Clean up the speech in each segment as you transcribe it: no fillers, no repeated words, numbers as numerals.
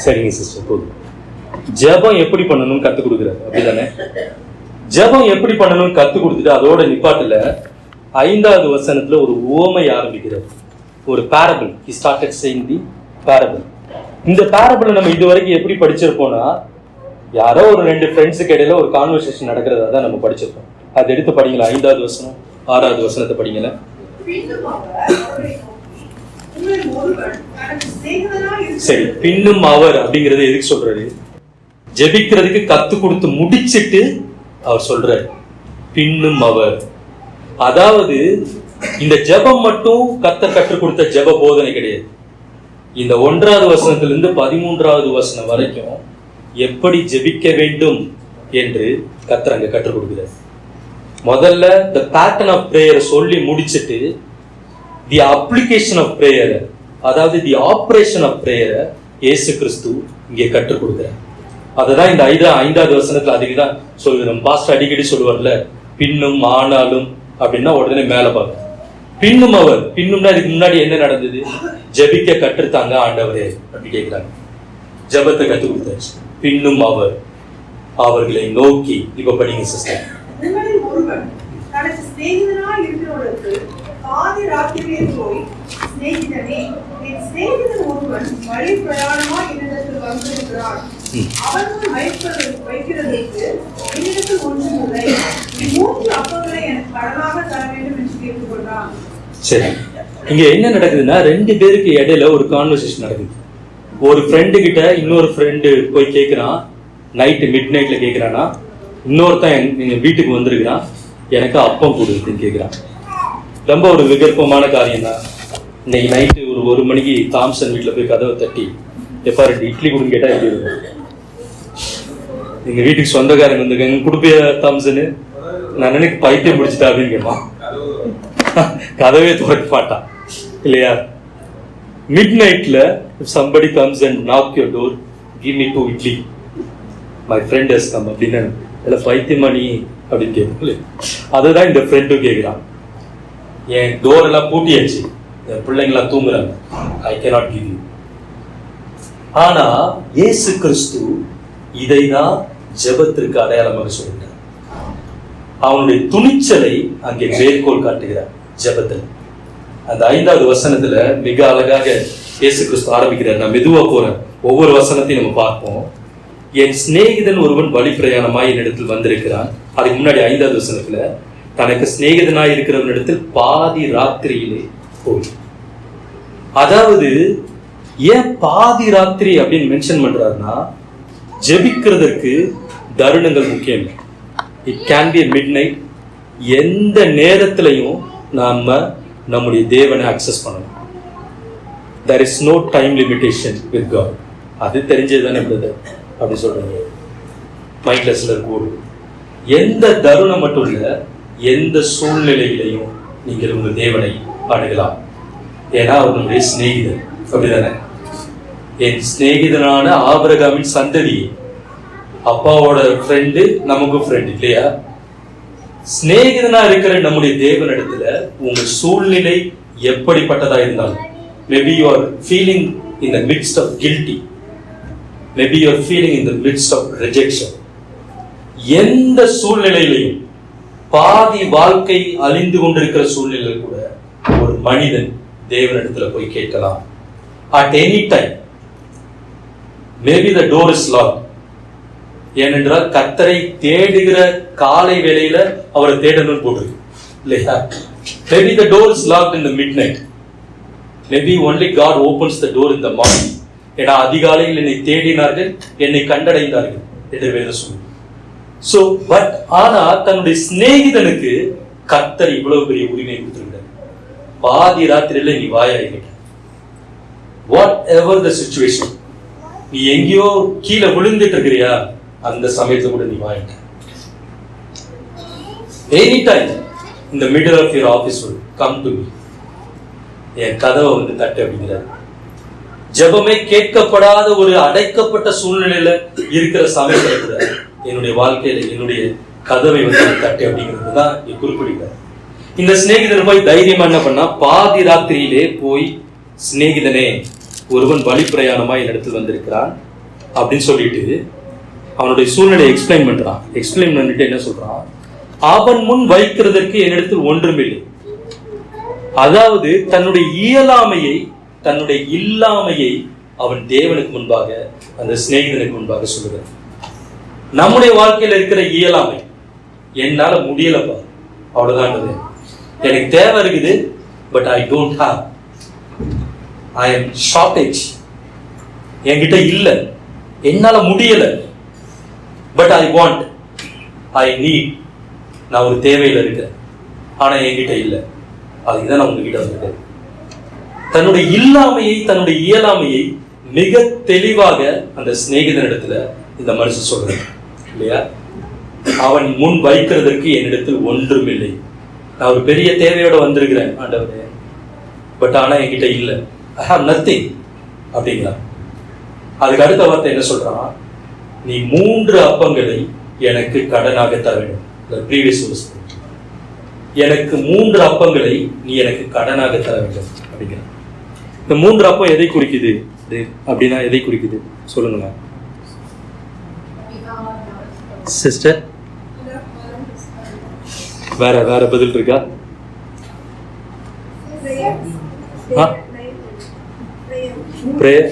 சரிங்க சிஸ்டர், போதும். ஜெபம் எப்படி பண்ணணும்னு கத்து கொடுக்குறாரு, அப்படிதானே? ஜெபம் எப்படி பண்ணணும்னு கத்து கொடுத்துட்டு அதோட நிப்பாட்டுல 5வது வசனத்துல ஒரு உவமை ஆரம்பிக்கிறார், ஒரு parable. He started saying the parable. இந்த பேரபிள் நம்ம இதுவரைக்கும் எப்படி படிச்சிருப்போம்னா, யாரோ ஒரு 2 ஃப்ரெண்ட்ஸுக்கு இடையில ஒரு கான்வர்சேஷன் நடக்கிறதா தான் நம்ம படிச்சிருப்போம். அது எடுத்து படிங்களா, 5வது வசனம் 6வது வசனத்தை படிங்கள. சரி, பின்னும் அவர் அப்படிங்கறது எதுக்கு சொல்றாரு? ஜெபிக்கிறதுக்கு கத்து கொடுத்து முடிச்சிட்டு அவர் சொல்றாரு பின்னும் அவர். அதாவது இந்த ஜெபம் மட்டும் கத்தர் கற்றுக் கொடுத்த ஜெப போதனை கிடையாது. இந்த 1வது வசனத்திலிருந்து 13வது வசனம் வரைக்கும் எப்படி ஜெபிக்க வேண்டும் என்று கத்தர் அங்க கற்றுக் கொடுக்கிறார். முதல்ல தி பேட்டர்ன் ஆஃப் பிரேயர் சொல்லி முடிச்சிட்டு தி அப்ளிகேஷன் ஆஃப் பிரேயர், அதாவது தி ஆபரேஷன் ஆஃப் பிரேயர் இயேசு கிறிஸ்து இங்கே கற்றுக் கொடுக்கிறார். அதுதான் இந்த 5வது வசனத்துல அதுக்குதான் சொல்லுகிறோம். பாஸ்டர் அடிக்கடி சொல்லுவார்ல, பின்னும் ஆனாலும் அப்படின்னா உடனே மேல பார்க்க. பின்னும் அவர், பின்னும்னா இதுக்கு முன்னாடி என்ன நடந்தது? ஜெபிக்க கற்றுத்தாங்க ஆண்டவரே அப்படி கேட்கிறாங்க. ஜெபத்தை கற்றுக் கொடுத்தாச்சு. பின்னும் அவர் அவர்களை நோக்கி. இப்ப படிங்க சிஸ்டர். சரி, இங்க என்ன நடக்குதுன்னா 2 பேருக்கு இடையில ஒரு கான்வர்சேஷன் நடக்குது. ஒரு ஃப்ரெண்டு கிட்ட இன்னொரு ஃப்ரெண்டு போய் கேட்கிறான், நைட்டு மிட் நைட்ல கேட்கிறானா, இன்னொருத்தன் எங்க வீட்டுக்கு வந்திருக்கிறான், எனக்கு அப்பம் கொடுக்குன்னு கேட்கிறான். ரொம்ப ஒரு விகற்பமான காரியம் தான். இன்னைக்கு நைட்டு ஒரு 1 மணிக்கு தாம்சன் வீட்டுல போய் கதவை தட்டி எப்ப 2 இட்லி கொடுன்னு கேட்டா எப்படி இருக்கும்? எங்க வீட்டுக்கு சொந்தக்காரங்க வந்திருக்காங்க, கொடுப்பிய தாம்சனு, நான் எனக்கு பைத்தியம் பிடிச்சிட்டா அப்படின்னு கேட்பான். கதவே திறக்க மாட்டான் இல்லையா? மிட் நைட்ல somebody comes and knock your door, give me 2 idli, my friend has come அப்படின்னா இல்ல பைத்தியமா நீ அப்படின்னு கேட்போம். அதுதான் இந்த ஃப்ரெண்டும் கேட்கிறான். என் டோர் எல்லாம் பூட்டியாச்சு, என் பிள்ளைங்களாம் தூங்குறாங்க, I cannot give you. ஆனா இயேசு கிறிஸ்து இதைதான் ஜெபத்திற்கு அடையாளமாக சொல்கிறார். அவனுடைய துணிச்சலை அங்கே மேற்கோள் காட்டுகிறார் ஜெபத்தில். அந்த 5வது வசனத்துல மிக அழகாக இயேசு கிறிஸ்து ஆரம்பிக்கிறார். நான் மெதுவா போறேன், ஒவ்வொரு வசனத்தையும் நம்ம பார்ப்போம். என் சிநேகிதன் ஒருவன் வழி பிரயாணமாய் என்னிடத்தில் வந்திருக்கிறான். அதுக்கு முன்னாடி 5வது வசனத்துல தனக்கு சிநேகிதனாய் இருக்கிறவனிடத்தில் பாதி ராத்திரியிலே போய். அதாவது ஏன் பாதி ராத்திரி அப்படின்னு மென்ஷன் பண்றாருன்னா, ஜெபிக்கிறதுக்கு தருணங்கள் முக்கியம். It can be mid night. எந்த நேரத்திலையும் நாம நம்முடைய தேவனை அக்சஸ் பண்ணணும். there is no time limitation with God. அது தெரிஞ்சதுதானே பிரதர் அப்படி சொல்றாங்க. மைண்ட்ல சிலர் கூடு. எந்த தருணம் மட்டும் இல்ல, எந்த சூழ்நிலையிலையும் நீங்கள் உங்க தேவனை அணுகலாம். ஏன்னா அவர் நம்முடைய சிநேகிதர், அப்படிதானே? என் சிநேகிதனான ஆபிரகாமின் சந்ததி, அப்பாவோட ஃப்ரெண்டு நமக்கு ஃப்ரெண்ட் இல்லையா? சிநேகிதனா இருக்கிற நம்முடைய தேவனிடத்துல உங்க சூழ்நிலை எப்படிப்பட்டதா இருந்தாலும், maybe you are feeling in the midst of guilty, maybe you are feeling in the midst of rejection, எந்த சூழ்நிலையிலையும் பாதி வாழ்க்கை அழிந்து கொண்டிருக்கிற சூழ்நிலையில் கூட ஒரு மனிதன் தேவனிடத்துல போய் கேட்கலாம். at any time. maybe the door is locked. ஏனென்றால் கர்த்தரை தேடுகிற காலை வேளையில அவரை தேடணும்னு போட்டிருக்கு இல்லையா? Maybe the door is locked in the midnight. Maybe only God opens the door in the morning. ஏன்னா அதிகாலையில் என்னை தேடினார்கள், என்னை கண்டடைந்தார்கள் என்று வேதம் சொல்லுது. So but ஆனா தன்னுடைய சிநேகிதனுக்கு கர்த்தர் இவ்வளவு பெரிய உரிமை கொடுத்திருக்கிறார். பாதி ராத்திரியில நீ வாயாயிருக்க, வாட் எவர் த சிச்சுவேஷன், நீ எங்கேயோ கீழே விழுந்துட்டு இருக்கிறியா, அந்த சமயத்துல கூட நீ வாயிட்ட. Any time in the middle of your office will come to me. என் கதவை வந்து தட்டு அப்படிங்கிறார். ஜெபமே கேட்கப்படாத ஒரு அடைக்கப்பட்ட சூழ்நிலையில இருக்கிற சமயத்துல கூட என்னுடைய வாழ்க்கையில என்னுடைய கதவை வந்து தட்டு அப்படிங்கிறது தான் குறிப்பிடுகிறார். இந்த சிநேகிதர் போய் தைரியமா என்ன பண்ணா, பாதி ராத்திரியிலே போய் சிநேகிதனே, ஒருவன் வழி பிரயாணமா என்னிடத்தில் வந்திருக்கிறான் அப்படின்னு சொல்லிட்டு அவனுடைய சூழ்நிலையை எக்ஸ்பிளைன் பண்றான். எக்ஸ்பிளைன் பண்ணிட்டு என்ன சொல்றான், அவன் முன் வைக்கிறதற்கு என்னிடத்தில் ஒன்றுமில்லை. அதாவது தன்னுடைய இயலாமையை, தன்னுடைய இல்லாமையை அவன் தேவனுக்கு முன்பாக, அந்த சிநேகிதனுக்கு முன்பாக சொல்லுகிறான். நம்முடைய வாழ்க்கையில இருக்கிற இயலாமை, என்னால முடியலப்பா, அவ்வளவுதான், எனக்கு தேவை இருக்குது, but I don't have, I am shortage, என்கிட்ட இல்லை, என்னால முடியல, but I want, I need, நான் ஒரு தேவையில் இருக்கிறேன், ஆனா என்கிட்ட இல்லை. அதுதான் நான் உங்ககிட்ட வந்திருக்கேன். தன்னுடைய இல்லாமையை, தன்னுடைய இயலாமையை மிக தெளிவாக அந்த சிநேகிதனிடத்துல இந்த மனுஷன் சொல்றேன் இல்லையா. அவன் முன் வைக்கிறதற்கு என்னிடத்தில் ஒன்றுமில்லை. நான் ஒரு பெரிய தேவையோட வந்திருக்கிறேன் ஆண்டவரே, பட் ஆனா என்கிட்ட இல்லை, ஐ ஹாவ் நத்திங் அப்படிங்கிறான். அதுக்கு அடுத்த வார்த்தை என்ன சொல்றான், நீ 3 அப்பங்களை எனக்கு கடனாக தர வேண்டும். ப்ரீவியஸ் எனக்கு 3 அப்பங்களை நீ எனக்கு கடனாக தர வேண்டும் அப்படிங்கிற. இந்த 3 அப்பம் எதை குறிக்குது அப்படின்னா, எதை குறிக்குது சொல்லுங்க சிஸ்டர். வேற வேற பதில் இருக்கா? prayer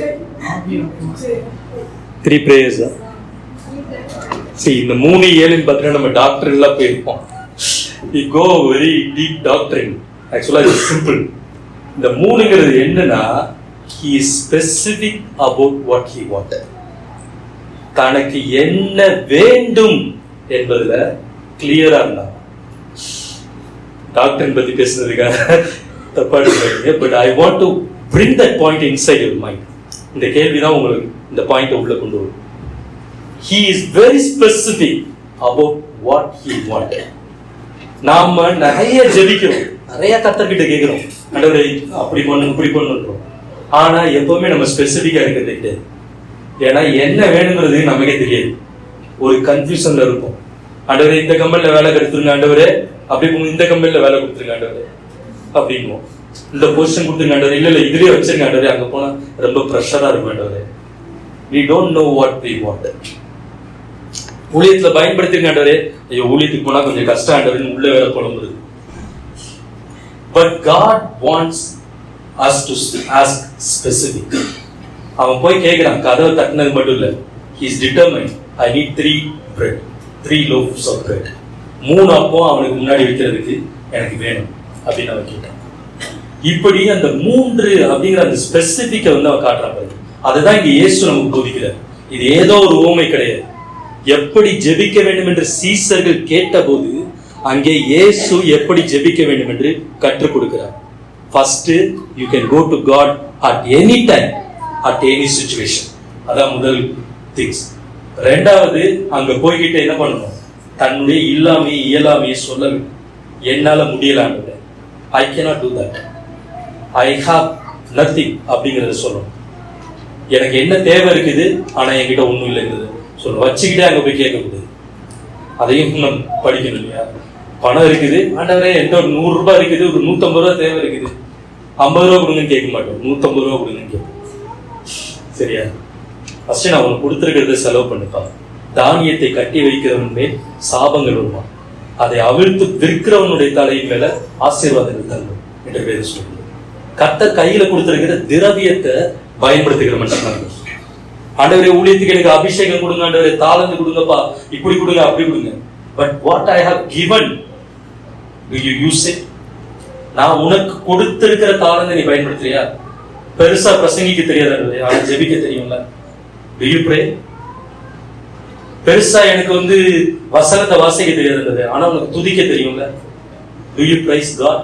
3 prayers. See, இந்த 3 7 பார்த்தீங்கன்னா நம்ம டாக்டர் எல்லாம் போயிருப்போம். We go very deep doctrine. Actually it's simple. இந்த 3ங்கிறது என்னன்னா, he is specific about what he wanted. தனக்கு என்ன வேண்டும் என்பதுல கிளியரா இருந்தாங்க. டாக்டர் பத்தி பேசுறதுக்காக தப்பா எடுத்துக்காதீங்க, but I want to bring that point inside your mind. இந்த கேள்விதான் உங்களுக்கு இந்த பாயிண்ட் உள்ள கொண்டு வரும். He is very specific about what he wanted. நாம நிறைய ஜெபிக்கிறோம், நிறைய கர்த்தர்கிட்ட கேட்கிறோம், ஆண்டவரே அப்படி பண்ணணும் இப்படி பண்ணணும், ஆனா எப்பவுமே நம்ம ஸ்பெசிபிக்கா இருக்கிறது கிடையாது. ஏன்னா என்ன வேணுங்கிறது நமக்கே தெரியாது, ஒரு கன்ஃபியூஷன்ல இருக்கும். ஆண்டவரே இந்த கம்பெனில வேலை கொடுத்துருங்க ஆண்டவரே, அப்படி இந்த கம்பெனில வேலை கொடுத்துருங்க ஆண்டவரே அப்படிங்குவோம். இந்த பொசிஷன் கொடுத்துருங்க ஆண்டவரே, இல்ல இல்ல இதுலயே வச்சிருங்க ஆண்டவரே, அங்க போனா ரொம்ப ப்ரெஷரா இருக்கும் ஆண்டவரே. We don't know what we want. ஊழியத்துல பயன்படுத்திருங்க ஆண்டவரே, ஐயோ ஊழியத்துக்கு போனா கொஞ்சம் கஷ்டம் ஆண்டவரே, உள்ள வேலை புலம்புறது. But God wants us to ask specific. அவன் போய் கேட்கிறான், கதவை தட்டினது மட்டும் இல்ல, he is determined. I need 3 bread, 3 loaves of bread. 3 அப்பம் அவனுக்கு முன்னாடி வைக்கிறதுக்கு எனக்கு வேணும் அப்படின்னு அவன் கேட்டான். இப்படி அந்த 3 அப்படிங்கிற அந்த ஸ்பெசிபிக்கை வந்து அவன் காட்டுறான். அதுதான் இங்க இயேசு நமக்கு போதிக்கிறார். இது ஏதோ ஒரு உவமை கிடையாது. எப்படி ஜெபிக்க வேண்டும் என்று சீசர்கள் கேட்டபோது அங்கே இயேசு எப்படி ஜெபிக்க வேண்டும் என்று கற்றுக் கொடுக்கிறார். First, you can go to God at any time, at any situation. அதான் முதல் திங்ஸ். 2வது, அங்க போய்கிட்டு என்ன பண்ணணும், தன்னுடைய இயலாமையை சொல்ல வேண்டும். என்னால முடியலான்னு, I cannot do that, I have nothing அப்படிங்கறத சொல்லணும். எனக்கு என்ன தேவை இருக்குது, ஆனா என்கிட்ட ஒண்ணும் இல்லைங்கிறது சொல்லணும். வச்சுக்கிட்டே அங்க போய் கேட்கக்கூடாது. அதையும் நம்ம படிக்கணும் இல்லையா. பணம் இருக்குது ஆண்டவரே, என்கிட்ட ஒரு 100 ரூபாய் இருக்குது, ஒரு 150 ரூபாய் தேவை இருக்குது, 50 ரூபா கொடுங்கன்னு கேட்க மாட்டோம், 150 ரூபா கொடுங்கன்னு கேட்போம். சரியா? ஃபர்ஸ்ட் நான் உனக்கு கொடுத்துருக்கிறத செலவு பண்ணிப்பா. தானியத்தை கட்டி வைக்கிறவன் மேல் சாபங்கள் வருமா, அதை அவிழ்த்து விற்கிறவனுடைய தலையின் மேல ஆசீர்வாதங்கள் தரும் என்று பேர் சொல்லுது. கர்த்தர் கையில கொடுத்திருக்கிற திரவியத்தை பயன்படுத்துகிற மனுஷன். ஆண்டவரே ஊழியத்துக்கு எனக்கு அபிஷேகம் கொடுங்க ஆண்டவரே, தாளந்து கொடுங்கப்பா, இப்படி கொடுங்க அப்படி கொடுங்க. But what I have given, do you use it? நான் உனக்கு கொடுத்திருக்கிற தாளந்தை நீ பயன்படுத்துறியா? பெருசா பிரசங்கிக்க தெரியாது, ஆனா ஜெபிக்க தெரியும்ல. do you pray? பெருசா எனக்கு வந்து வசனத்தை வாசிக்க தெரியாது, ஆனா உனக்கு துதிக்க தெரியும்ல. do you praise God?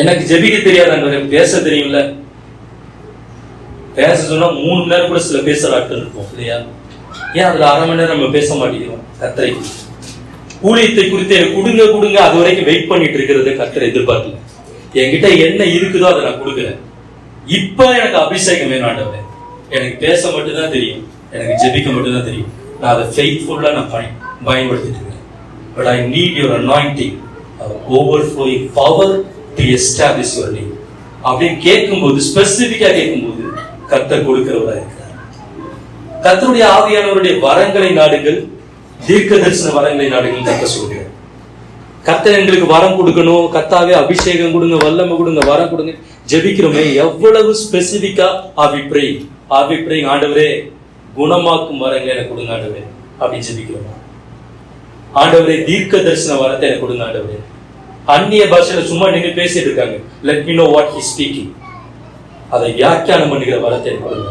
எனக்கு ஜெபிக்க தெரியாது, பேச தெரியும்ல. பேச சொன்னா 3 மணி நேரம் கூட சில பேசுற ஆட்கள் இருக்கும் இல்லையா. ஏன் அதுல 1/2 மணி நேரம் நம்ம பேச மாட்டேங்கிறோம்? கர்த்தரை ஊழியத்தை குறித்து கொடுங்க கொடுங்க அது வரைக்கும் வெயிட் பண்ணிட்டு இருக்கிறத கர்த்தரை எதிர்பார்க்கல. என்கிட்ட என்ன இருக்குதோ அதை நான் கொடுக்குறேன். இப்ப எனக்கு அபிஷேகம் வேணும் ஆண்டவரே, எனக்கு பேச மட்டும் தான் தெரியும், எனக்கு ஜெபிக்க மட்டும் தான் தெரியும், நான் அதை ஃபெய்த்ஃபுல்லா நான் பயன்படுத்திட்டு இருக்கேன். But I need your anointing, overflowing power to establish your name. அப்படின்னு கேட்கும்போது, ஸ்பெசிபிக்கா கேட்கும்போது கர்த்தர் கொடுக்கிறவரா இருக்கிறார். கர்த்தருடைய ஆவியானவருடைய வரங்களை நாடுங்கள், தீர்க்க தரிசன வரங்களை நாடுங்கள் கர்த்தர் சொல்கிறார். கர்த்தர் எங்களுக்கு வரம் கொடுக்கணும், கர்த்தாவே அபிஷேகம் கொடுங்க, வல்லமை கொடுங்க, வரம் கொடுங்க ஜெபிக்கிறோமே, எவ்வளவு ஸ்பெசிபிக்கா ஆவி பிரேயிங் ஆண்டவரே குணமாக்கும் வரங்களை எனக்கு கொடுங்க ஆண்டவரே அப்படின்னு ஜெபிக்கிறோம். ஆண்டவரே தீர்க்க தரிசன வரத்தை எனக்கு கொடுங்க ஆண்டவரே. அந்நிய பாஷையில சும்மா நின்று பேசிட்டு இருக்காங்க, let me know what he speaking, அதை வியாக்கியானம் பண்ணுகிற வரத்தை எனக்கு கொடுங்க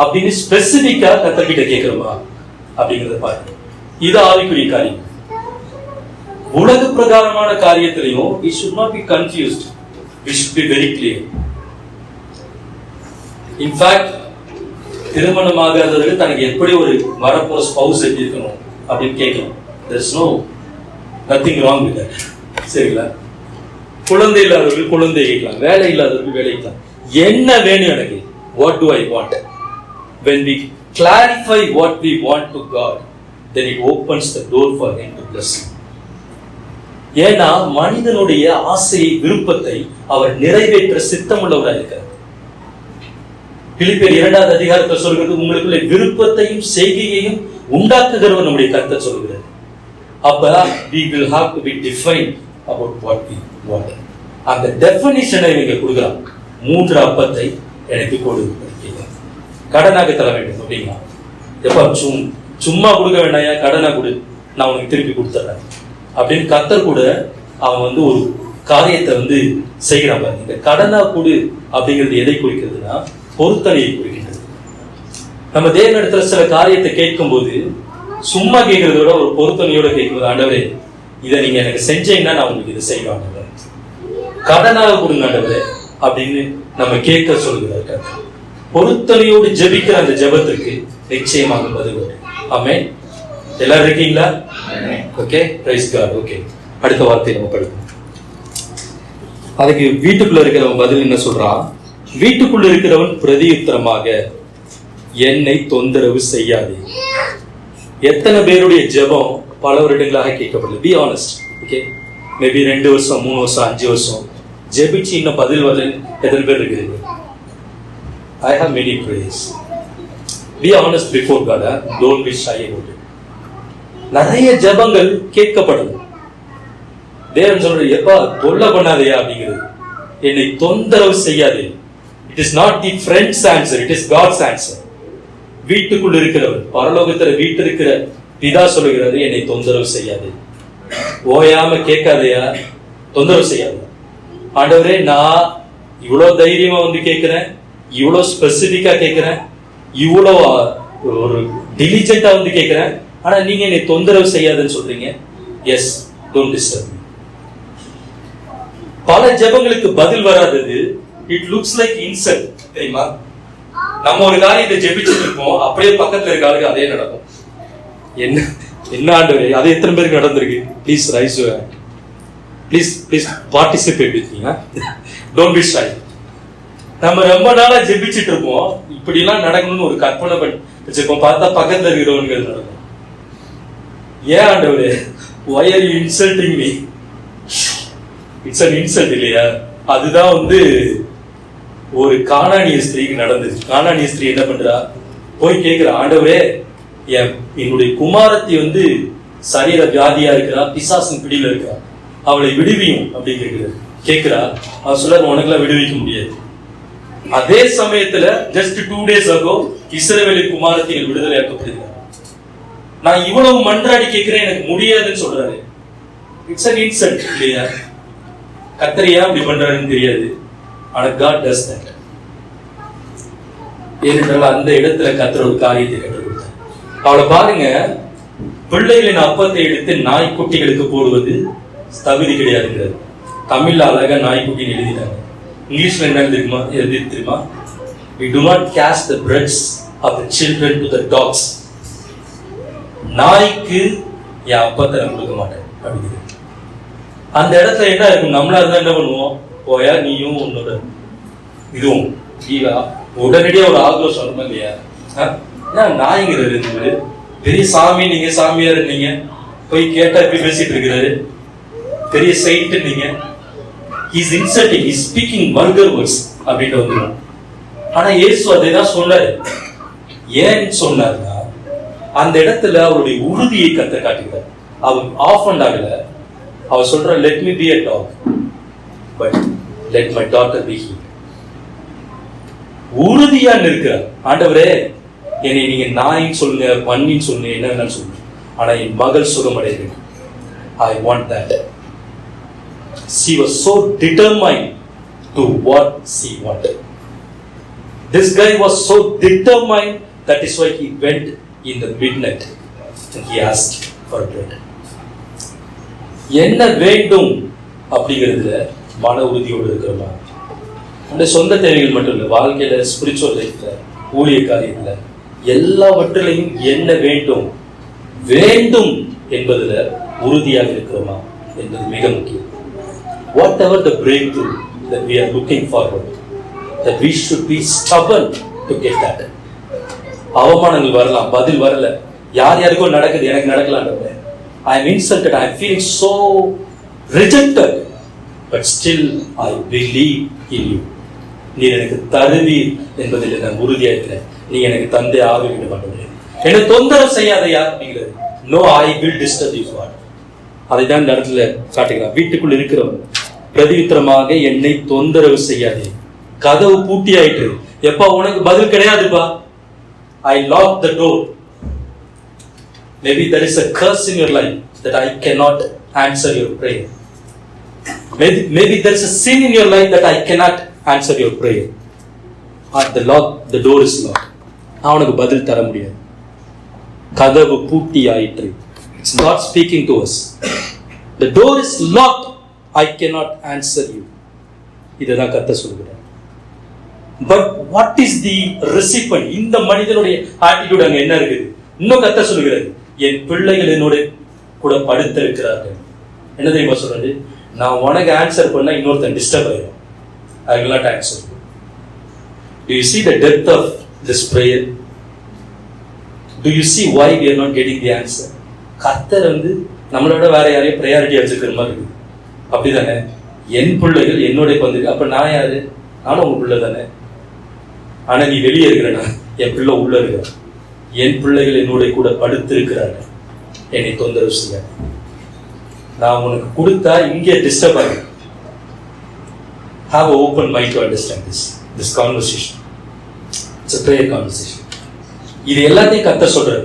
அப்படின்னு ஸ்பெசிபிக்கா கர்த்தர்கிட்ட கேட்கிறோமா அப்படிங்கறத பாருங்க. இது ஆவிக்குரிய காரியம். உலக பிரகாரமான காரியத்திலையும் we should not be confused, we should be very clear. In fact, திருமணமாகாதவர்கள் தனக்கு எப்படி ஒரு வரப்போற ஸ்பௌஸ் எப்படி இருக்கணும் அப்படின்னு கேட்கணும். there is nothing wrong with that. சரிங்களா? குழந்தை இல்லாதவர்கள் குழந்தை கேட்கலாம், வேலை இல்லாதவர்கள் வேலை கேட்கலாம். என்ன வேணும் எனக்கு, what do I want? When we clarify what we want to God, then it opens the door for him to bless you. ஏன்னா மனிதனுடைய ஆசையை விருப்பத்தை அவர் நிறைவேற்ற சித்தமுள்ளவராக இருக்கிறார். பிலிப்பியர் 2வது அதிகாரத்தில் சொல்கிறது, உங்களுக்குள்ள விருப்பத்தையும் செய்கையையும் உண்டாக்குகிறவர் நம்முடைய கர்த்தர் சொல்கிறார். அப்ப we will have to be defined about what we want. அந்த டெஃபினிஷனை இவங்க கொடுக்குறாங்க. 3 அப்பத்தை எனக்கு கொடு, கடனாக தர வேண்டும் அப்படிங்களா? எப்ப சும்மா கொடுக்க வேண்டாயா, கடனா கொடு, நான் உனக்கு திருப்பி கொடுத்துறேன் அப்படின்னு கர்த்தர் கூட அவன் ஒரு காரியத்தை செய்கிறான். இந்த கடனா கொடு அப்படிங்கிறது எதை குறிக்கிறதுனா பொருத்தனையை குறிக்கின்றது. நம்ம தேவனிடத்துல சில காரியத்தை கேட்கும் போது சும்மா கேட்கறத விட ஒரு பொருத்தனையோட கேட்கும்போது, ஆண்டவரே இதை நீங்க எனக்கு செஞ்சீங்கன்னா நான் உங்களுக்கு இதை செய்வேன், கடனாக கொடுங்க ஆண்டவரே அப்படின்னு நம்ம கேட்க சொல்கிறார். பொருத்தனையோடு ஜெபிக்கிற அந்த ஜெபத்திற்கு நிச்சயமாக பதில் வரும். ஆமென். எல்லாரும் இருக்கீங்களா? Okay, price God. ஓகே, அடுத்த வார்த்தை நம்ம படிப்போம். அதுக்கு வீட்டுக்குள்ள இருக்கிறவன் பதில் என்ன சொல்றான்? வீட்டுக்குள்ள இருக்கிறவன் பிரதியுத்தரமாக, என்னை தொந்தரவு செய்யாதே. எத்தனை பேருடைய ஜெபம் பல வருடங்களாக கேட்கப்படுது? Be honest. ஓகே, மேபி 2 வருஷம் 3 வருஷம் 5 வருஷம் ஜெபிச்சு இன்னும் பதில் வரல எத்தனை பேர் இருக்கிறீங்க? I have many prayers. Be honest before God. Don't be shy about it. நிறைய ஜெபங்கள் கேட்கப்படுது. தேவன் சொல்ற, எப்பா தொல்லை பண்ணாதையா அப்படிங்கிறது, என்னை தொந்தரவு செய்யாதே. It is not the friend's answer, it is God's answer. வீட்டுக்குள் இருக்கிறவர், பரலோகத்தில் வீட்டு இருக்கிற பிதா சொல்லுகிறது, என்னை தொந்தரவு செய்யாதே, ஓயாம கேட்காதையா, தொந்தரவு செய்யாத. ஆண்டவரே நான் இவ்வளவு தைரியமா கேட்கிறேன், இவ்வளவு ஸ்பெசிபிக்கா கேட்கிறேன், இவ்வளவு ஒரு டிலிஜென்ட்டா கேட்கிறேன், ஆனா நீங்க என்னை தொந்தரவு செய்யாதுன்னு சொல்றீங்க. Yes, don't disturb me. பல ஜெபங்களுக்கு பதில் வராதது இட் லுக்ஸ் லைக் இன்சல்ட். தெரியுமா? நம்ம ஒரு காரியத்தை ஜெபிச்சுட்டு இருப்போம், அப்படியே பக்கத்துல இருக்க ஆளுக்கு அதே நடக்கும். என்ன ஆண்டவரே, அது எத்தனை பேருக்கு நடந்திருக்கு? Please raise your hand. Please participate with me. Don't be shy. நம்ம ரொம்ப நாளா ஜெபிச்சுட்டு இருப்போம், இப்படி எல்லாம் நடக்கணும்னு ஒரு கற்பனை பண்ணி வச்சிருப்போம், பார்த்தா பக்கத்துல இருக்கிறவங்க நடக்கும். ஏன் ஆண்டவரே, why are you insulting me? It's an insult இல்லையா? அதுதான் ஒரு கானானிய ஸ்திரீக்கு நடந்தது. கானானிய ஸ்திரீ என்ன பண்றா, போய் கேட்கிறா, ஆண்டவரே என்னுடைய குமாரத்தி சரீர வியாதியா இருக்கிறா, பிசாசின் பிடியில இருக்கிறா, அவளை விடுவியும் அப்படின்னு கேட்கிறா. அவன் சொல்றாரு, உனக்கெல்லாம் விடுவிக்க முடியாது. அதே சமயத்துல ஜஸ்ட் 2 days ago இஸ்ரவேலின் குமாரத்தி விடுதலை ஆக்கப்படுகிறார். நான் இவ்வளவு மன்றாடி கேட்கிறேன், எனக்கு முடியாதுன்னு சொல்றாரு. இட்ஸ் an insult இல்லையா? கர்த்தர் ஏன் அப்படி பண்றாருன்னு தெரியாது, ஆனா God does that. ஏனென்றால் அந்த இடத்துல கர்த்தர் ஒரு காரியத்தை கற்றுக் கொடுத்தார். அவளை பாருங்க, பிள்ளைகளின் அப்பத்தை எடுத்து நாய்க்குட்டிகளுக்கு போடுவது தகுதி கிடையாதுங்கிறது. தமிழ்ல அழகா நாய்க்குட்டின்னு எழுதிட்டாங்க. இங்கிலீஷ்ல என்ன தெரியுமா? We do not cast the breads of the children to the dogs. நாய்க்கு என் அப்பத்தை நான் கொடுக்க மாட்டேன் அப்படிங்கிறது. அந்த இடத்துல என்ன இருக்கும்? நம்மளா இருந்தா என்ன பண்ணுவோம்? போயா நீயும் உன்னோட இதுவும் உடனடியா ஒரு ஆக்ரோஷம் வருமா இல்லையா? நாய்ங்கிறது பெரிய சாமி, நீங்க சாமியார், நீங்க போய் கேட்டா இப்படி பேசிட்டு இருக்கிறாரு, பெரிய சைட்டு, நீங்க He's insulting, he's speaking vulgar words அப்படின்ட்டு வந்துடும். ஆனா இயேசு அதை தான் சொன்னாரு. ஏன் சொன்னார்னா, அந்த இடத்துல அவருடைய உறுதியை கர்த்தர் காட்டுகிறார். அவர் ஆஃபண்ட் ஆகல. அவர் சொல்ற, let me be a dog, but let my daughter be healed. உறுதியா இருக்கிறார். ஆண்டவரே, என்னை நீங்க நாயின்னு சொல்லுங்க, பன்னின்னு சொல்லுங்க, என்ன வேணாலும் சொல்லுங்க, ஆனா என் மகள் சுகமடைய வேண்டும். I want that. She was so determined to what she wanted. This guy was so determined, that is why he went in the midnight and he asked for bread. என்ன வேண்டும் அப்படிங்கிறதுல மன உறுதியோடு இருக்கிறோமா? அந்த சொந்த தேவைகள் மட்டும் இல்லை, வாழ்க்கையில, ஸ்பிரிச்சுவல் லைஃப்ல, ஊழிய காரியத்துல, எல்லாவற்றிலையும் என்ன வேண்டும் வேண்டும் என்பதுல உறுதியாக இருக்கிறோமா என்பது மிக முக்கியம். Whatever the breakthrough that we are looking forward, that we should be stubborn to get that. அவமானங்கள் வரலாம், பதில் வரல, யார் யாருக்கோ நடக்குது, எனக்கு நடக்கலாம்ன்ற, I am insulted, I am feeling so rejected, but still I believe in you. நீ எனக்கு தருவீர் என்பதில் நான் உறுதியா இருக்கிறேன். நீ எனக்கு தந்தை ஆக வேண்டும் ஆண்டவரே, என்னை தொந்தரவு செய்யாதையா அப்படிங்கிறது. No, I will disturb you, God. அதை தான் இந்த இடத்துல காட்டுகிறார். வீட்டுக்குள் இருக்கிறவன் பிரதிவித்திரமாக என்னை தொந்தரவு செய்யாதே. கதவு பூட்டி ஆயிட்டு, எப்பா உனக்கு பதில் கிடையாதுப்பா, I lock the door. Maybe there is a curse in your life that I cannot answer your prayer. Maybe there is a sin in your life that I cannot answer your prayer. The door is locked. நான் உனக்கு பதில் தர முடியாது. கதவு பூட்டி ஆயிற்று. It's not speaking to us. The door is locked. I cannot answer you. இதுதான் கர்த்தர் சொல்கிறார். But what is the recipient? இந்த மனிதனுடைய ஆட்டிடியூட் அங்க என்ன இருக்குது? இன்னும் கர்த்தர் சொல்கிறார், என் பிள்ளைகள் என்னோட கூட படுத்திருக்கிறார்கள். என்ன தெரியுமா சொல்றது? நான் உனக்கு ஆன்சர் பண்ணா இன்னொருத்தன் டிஸ்டர்ப் ஆயிடும். I will not answer you. Do you see the depth of this prayer? Do you see why we are not getting the answer? கர்த்தர் நம்மளோட வேற யாரையும் ப்ரையாரிட்டி வச்சுக்கிற மாதிரி இருக்குது. அப்படிதானே? என் பிள்ளைகள் என்னோட வந்து, அப்ப நான் யாரு? நானும் உங்க பிள்ளை தானே. ஆனா நீ வெளியே இருக்கிறனா, என் பிள்ளை உள்ள இருக்கிற. என் பிள்ளைகள் என்னோட கூட படுத்து இருக்கிறார்கள், என்னை தொந்தரவு செய்ய. நான் உனக்கு கொடுத்தா இங்கே டிஸ்டர்ப் ஆகும். Have an open mind to understand this conversation. It's a prayer conversation. இது எல்லாத்தையும் கர்த்தர் சொல்றாரு.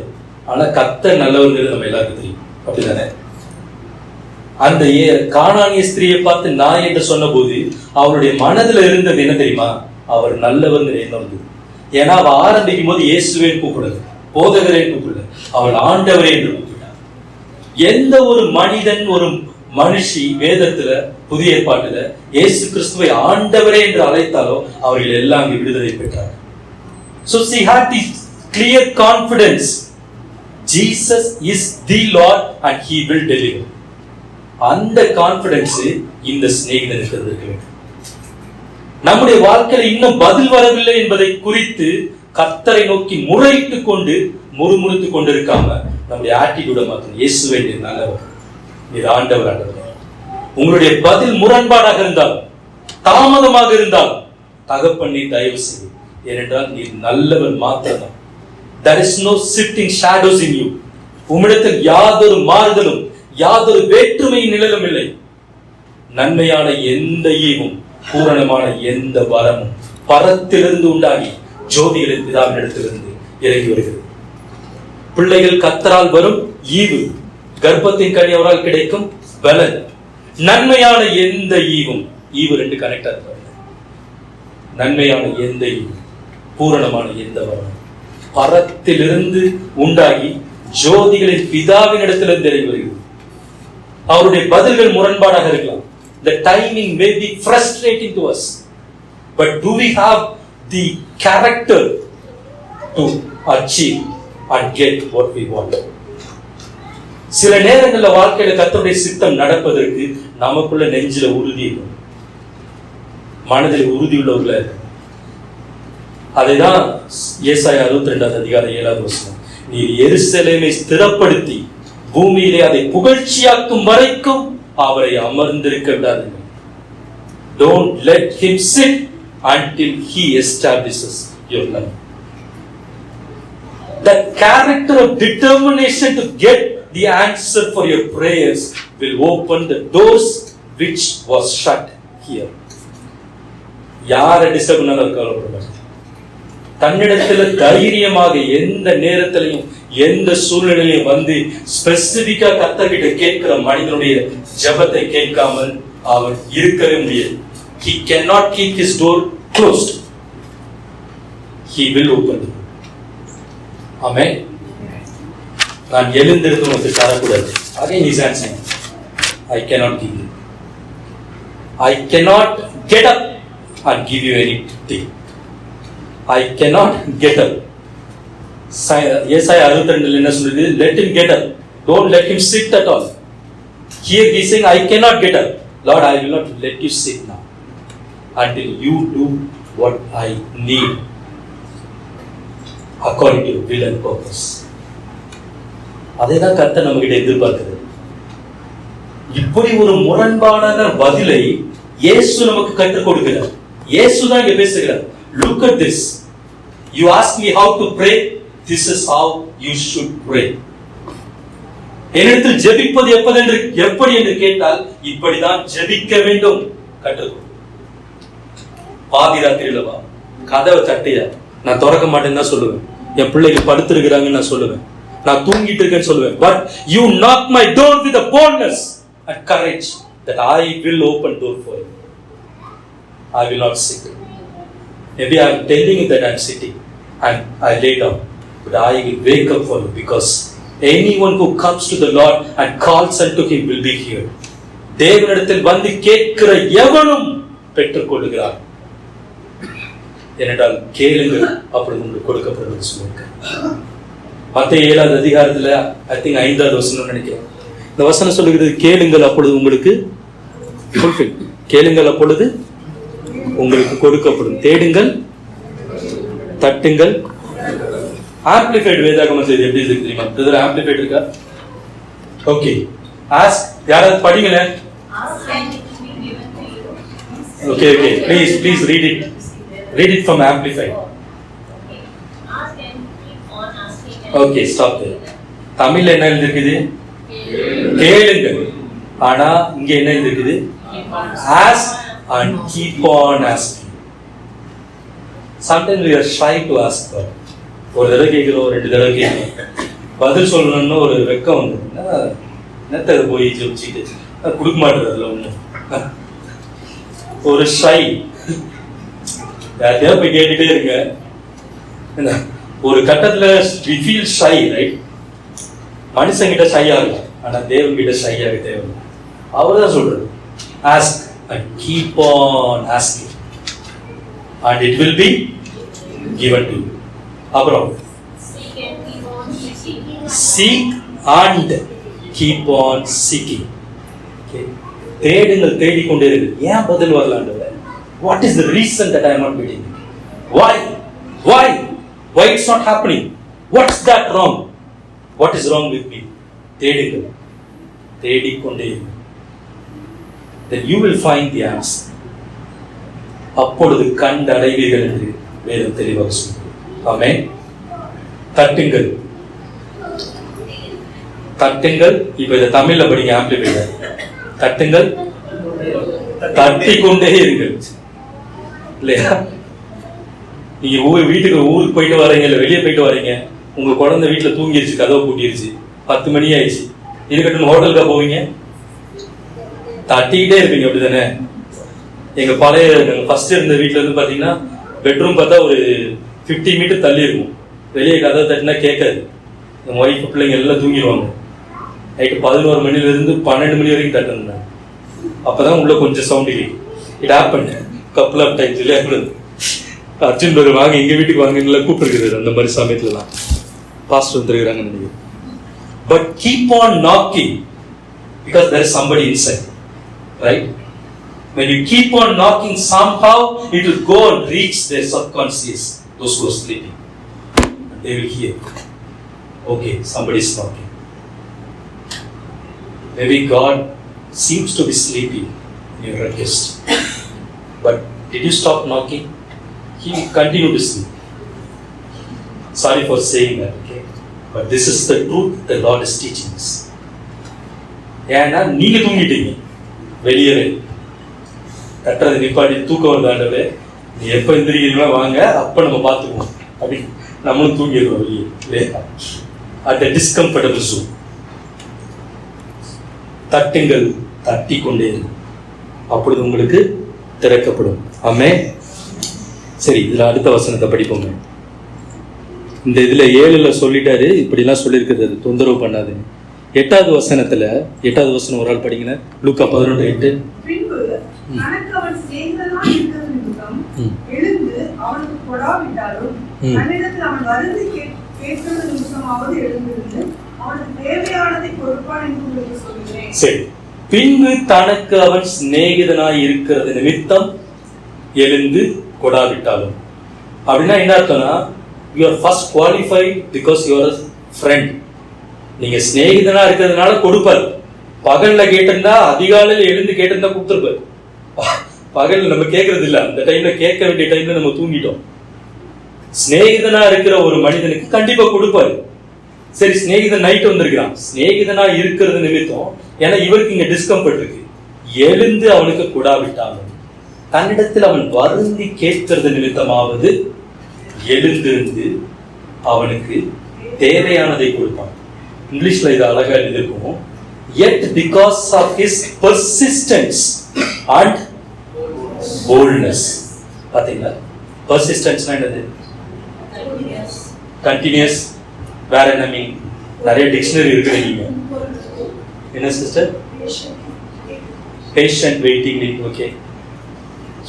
ஆனா கர்த்தர் நல்லவங்கிறது நம்ம எல்லாருக்கும் தெரியும். அப்படிதானே? அந்த கானானிய ஸ்திரியை பார்த்து நாய் என்று சொன்ன போது அவருடைய மனதுல இருந்தது என்ன தெரியுமா? அவர் நல்லவர் எண்ணம் இருந்தது. ஏன்னா அவ ஆரம்பிக்கும் போது இயேசுவே கூப்பிடல, போதகரே கூப்பிடல, அவள் ஆண்டவரே என்று கூப்பிட்டார். எந்த ஒரு மனிதன், ஒரு மனுஷி வேதத்துல, புதிய ஏற்பாட்டுல இயேசு கிறிஸ்துவை ஆண்டவரே என்று அழைத்தாலோ அவர்கள் எல்லாம் அங்கு விடுதலை பெற்றார். So she had this clear confidence. Jesus is the Lord and he will deliver. அந்த கான்ஃபிடன்ஸ் இந்த சிநேகிதனுக்கு இருக்க வேண்டும். நம்முடைய வாழ்க்கையில இன்னும் பதில் வரவில்லை என்பதை குறித்து கர்த்தரை நோக்கி முறையிட்டுக் கொண்டு முறுமுறுத்துக் கொண்டிருக்காம நம்முடைய ஆட்டிடியூட மாற்றணும். இயேசுவே நீர் நல்லவர், நீர் ஆண்டவர், ஆண்டவர். உங்களுடைய பதில் முரண்பாடாக இருந்தால், தாமதமாக இருந்தால், தகப்பன் தயவு செய்து, ஏனென்றால் நீர் நல்லவர் மாத்திரம். There is no sifting shadows in you. உம்மிடத்தில் யாதொரு மாறுதலும், யாதொரு வேற்றுமை நிழலும் இல்லை. நன்மையான எந்த ஈவும், பூரணமான எந்த வரமும் பரத்திலிருந்து உண்டாகி ஜோதிகளின் பிதாவினிடத்திலிருந்து இறங்கி வருகிறது. பிள்ளைகள் கர்த்தரால் வரும் ஈவு, கர்ப்பத்தின் கனி அவரால் கிடைக்கும் பலன். நன்மையான எந்த ஈவும், ஈவு ரெண்டு கனெக்டா இருப்பாங்க. நன்மையான எந்த ஈவும், பூரணமான எந்த வரமும் பரத்திலிருந்து உண்டாகி ஜோதிகளின் பிதாவின் இடத்திலிருந்து இறங்கி வருகிறது. அவருடைய பதில்கள் முரண்பாடாக இருக்கலாம். The timing may be frustrating to us, but do we have the character to achieve and get what we want? சில நேரங்களில் வாழ்க்கையில கர்த்தருடைய சித்தம் நடப்பதற்கு நமக்குள்ள நெஞ்சில உறுதி இருக்கும், மனதில் உறுதி உள்ளவர்கள. அதைதான் ஏசாயா 62 அதிகாரம் 7வது வசனம், நீ எருசலேமை ஸ்திரப்படுத்தி பூமியிலே அதை புகழ்ச்சியாக்கும் வரைக்கும் அவரை அமர்ந்திருக்க விடாதீர்கள். Don't let him sit until he establishes your life. The character of determination to get the answer for your prayers will open the doors which was shut here. யாரை டிஸ்டர்ப் பண்ணாலும் கவலைப்படாது. தன்னிடத்துல தைரியமாக எந்த நேரத்திலையும் எந்த சூழ்நிலையிலும் வந்து ஸ்பெசிபிக்கா கர்த்தர்கிட்ட கேட்கிற மனிதனுடைய ஜெபத்தை கேட்காமல் அவர் இருக்கவே முடியாது. He cannot keep his door closed. He will open it. Amen. நான் எழுந்திருந்து உனக்கு தரக்கூடாது. Again he is answering. I cannot give you. I cannot get up and give you anything. I cannot get up. Yesaya 62 என்ன சொல்லுது? Let him get up. Don't let him sit at all. Here he is saying, I cannot get up. Lord, I will not let you sit now until you do what I need according to your will and purpose. அதேதான் கர்த்தர் நம்ம கிட்ட எதிர்பார்க்கிறது. இப்படி ஒரு முரண்பாடான பதிலை இயேசு நமக்கு கற்றுக் கொடுக்கிறார். இயேசு தான் இங்க பேசுகிறார். Look at this. You ask me how to pray. This is how you should pray. என்னிடத்தில் ஜெபிப்பது எப்படி என்று கேட்டால் இப்படிதான் ஜெபிக்க வேண்டும் கற்றுக்கொள். பாதி ராத்திரியில வா, கதவை தட்டியா, நான் திறக்க மாட்டேன்னு தான் சொல்லுவேன். என் பிள்ளைக்கு படுத்திருக்கிறாங்கன்னு நான் சொல்லுவேன். நான் தூங்கிட்டு இருக்கேன்னு சொல்லுவேன். But you knock my door with a boldness and courage that I will open door for you. I will not sit. Maybe I am telling you that I am sitting and I lay down, but I will wake up for you because anyone who comes to the Lord and calls unto him will be heard. தேவனிடத்தில் வந்து கேட்கிற எவனும் பெற்றுக் கொள்கிறார். ஏனென்றால் கேளுங்கள் அப்பொழுது உங்களுக்கு கொடுக்கப்படும் சொல்லுங்க. மத்தேயு 7வது அதிகாரத்துல I think 5வது வசனம் நினைக்கிறேன். இந்த வசனம் சொல்லுகிறது, கேளுங்கள் அப்பொழுது உங்களுக்கு fulfill. கேளுங்கள் அப்பொழுது உங்களுக்கு கொடுக்கப்படும். தேடுங்கள், தட்டுங்கள். ஆம்பிளிஃபைட் வேதாகமம் செய்து எப்படி இருக்கு தெரியுமா? இதுல ஆம்பிளிஃபைட் இருக்கா? ஓகே. ஆஸ்க், யாராவது படிங்களே. Okay okay, please read it. Read it from amplified. Okay, stop there. தமிழ்ல என்ன எழுதிருக்குது? கேளுங்கள். ஆனா இங்க என்ன எழுதிருக்குது? Ask and keep on asking. Sometimes we are shy to ask God. ஒரு தடவை கேட்கிறோம், 2 தடவை கேட்கிறோம், பதில் சொல்லணும்னு ஒரு வெக்கம் வந்து என்னத்தை போய் ஜெபிச்சுட்டு கொடுக்க மாட்டேறதுல ஒண்ணு ஒரு ஷை. யார்கிட்டயாவது போய் கேட்டுட்டே இருங்க. ஒரு கட்டத்துல we feel shy, right? மனுஷங்கிட்ட ஷையா இருக்கும், ஆனா தேவன் கிட்ட ஷையாக தேவை. அவர்தான் சொல்றது, ask and keep on asking and it will be given to you. அப்புறம் seek and keep on seeking. தேடுங்கள், தேடிக்கொண்டே இருக்கு. ஏன் பதில் வரலாண்டவர்? What is the reason that I am not getting it? Why it's not happening? What's that wrong? What is wrong with me? தேடுங்கள், தேடிக்கொண்டே இருக்கு. Then you will find the answer. அப்பொழுது கண்டடைவீர்கள் என்று வேதம் தெளிவாக சொல்கிறது. ஆமென். தட்டுங்கள், தட்டுங்கள். இப்ப இத தமிழ்ல படிங்க, ஆம்பிளிஃபைட். தட்டுங்கள், தட்டிக்கொண்டே இருங்கள். இல்லையா? நீங்க ஊருக்கு போயிட்டு வரீங்க, இல்ல வெளியே போயிட்டு வரீங்க, உங்க குழந்தை வீட்டுல தூங்கிருச்சு, கதவை பூட்டிருச்சு, 10 மணி ஆயிடுச்சு, இருக்கட்டும் ஹோட்டலுக்கா போவீங்க? தட்டிக்கிட்டே இருப்பீங்க, அப்படிதானே? எங்க பழைய ஃபர்ஸ்ட் இருந்த வீட்டுல இருந்து பாத்தீங்கன்னா பெட்ரூம் பார்த்தா ஒரு 50 மீட்டர் தள்ளி இருக்கும். வெளியே கதவை தட்டினா கேட்காது. என் ஒய்ஃப் பிள்ளைங்க எல்லாம் தூங்கிடுவாங்க. நைட்டு 11 மணில இருந்து 12 மணி வரைக்கும் தட்டினேன். அப்பதான் உள்ள கொஞ்சம் சவுண்ட் கேட்கும். It happen couple of times. இல்லையா? அர்ஜுன் பேர் வாங்க, எங்க வீட்டுக்கு வாங்க கூப்பிட்டுருக்குது. அந்த மாதிரி சமயத்துலலாம் பாஸ்டர் வந்துருக்குறாங்க நினைக்கிறேன். But keep on knocking because there is somebody inside, right? When you keep on knocking, somehow it will go and reach their subconscious, those who are sleeping. They will hear, okay, somebody is knocking. Maybe God seems to be sleeping in your request. But did you stop knocking? He continued to sleep. Sorry for saying that, okay? But this is the truth the Lord is teaching us. ஏன்னா நீங்க தூங்கிட்டீங்க, வெளியவே கட்டுறது நிப்பாட்டி தூக்கம் வருதாண்டவே, நீ எப்ப எந்திரிக்கிறீங்களோ வாங்க, அப்ப நம்ம பார்த்துக்குவோம் அப்படி நம்மளும் தூங்கிடுவோம் வெளியே இல்லையா? At a discomfortable zone. தட்டுங்கள், தட்டி கொண்டே இருக்கும், அப்பொழுது உங்களுக்கு திறக்கப்படும். ஆமென். சரி, இதுல அடுத்த வசனத்தை படிப்போங்க. இந்த இதுல 7ல சொல்லிட்டாரு, இப்படிலாம் சொல்லியிருக்கிறது, தொந்தரவு பண்ணாது. 8வது வசனத்துல, 8வது வசனம் ஒரு ஆள் படிங்க. லூக்கா 11:8. பின்பு தனக்கு அவன் சிநேகிதனாய் இருக்கிறது நிமித்தம் எழுந்து அவனுக்கு கொடாவிட்டாலும் தன்னிடத்தில் அவன் வருந்தி கேட்கிறது நிமித்தமாவது எழுந்திருந்து அவனுக்கு தேவையானதை கொடுப்பான் என்று உங்களுக்கு சொல்கிறேன். சரி, பின்பு தனக்கு அவன் சிநேகிதனாய் இருக்கிறது நிமித்தம் எழுந்து கொடாவிட்டாலும் அப்படின்னா என்ன அர்த்தம்னா, you are first qualified because you are a friend. நீங்க சிநேகிதனா இருக்கிறதுனால கொடுப்பாரு. பகல்ல கேட்டிருந்தா, அதிகாலையில் எழுந்து கேட்டிருந்தா கொடுத்துருப்பாரு. பகல்ல நம்ம கேட்கறது இல்ல, அந்த டைம்ல கேட்க வேண்டிய டைம்ல நம்ம தூங்கிட்டோம். சிநேகிதனா இருக்கிற ஒரு மனிதனுக்கு கண்டிப்பா கொடுப்பாரு. சரி, சிநேகிதன் நைட் வந்திருக்கிறான், சிநேகிதனா இருக்கிறது நிமித்தம், ஏன்னா இவருக்கு இங்க டிஸ்கம்ஃபர்ட் இருக்கு, எழுந்து அவனுக்கு கொடாவிட்டாலும் தன்னிடத்தில் அவன் வருந்தி கேட்கிறது நிமித்தமாவது எழுந்திருந்து அவனுக்கு தேவையானதை கொடுப்பான். இங்கிலீஷ்ல இது அழகா எழுதிருக்கும், yet because of his persistence and boldness. பாத்தீங்களா, persistence என்னது? கண்டினியூஸ். வேற என்ன மீன்? நிறைய டிக்ஷனரி இருக்கு. நீங்க என்ன சிஸ்டர்? Patient waiting. ஓகே,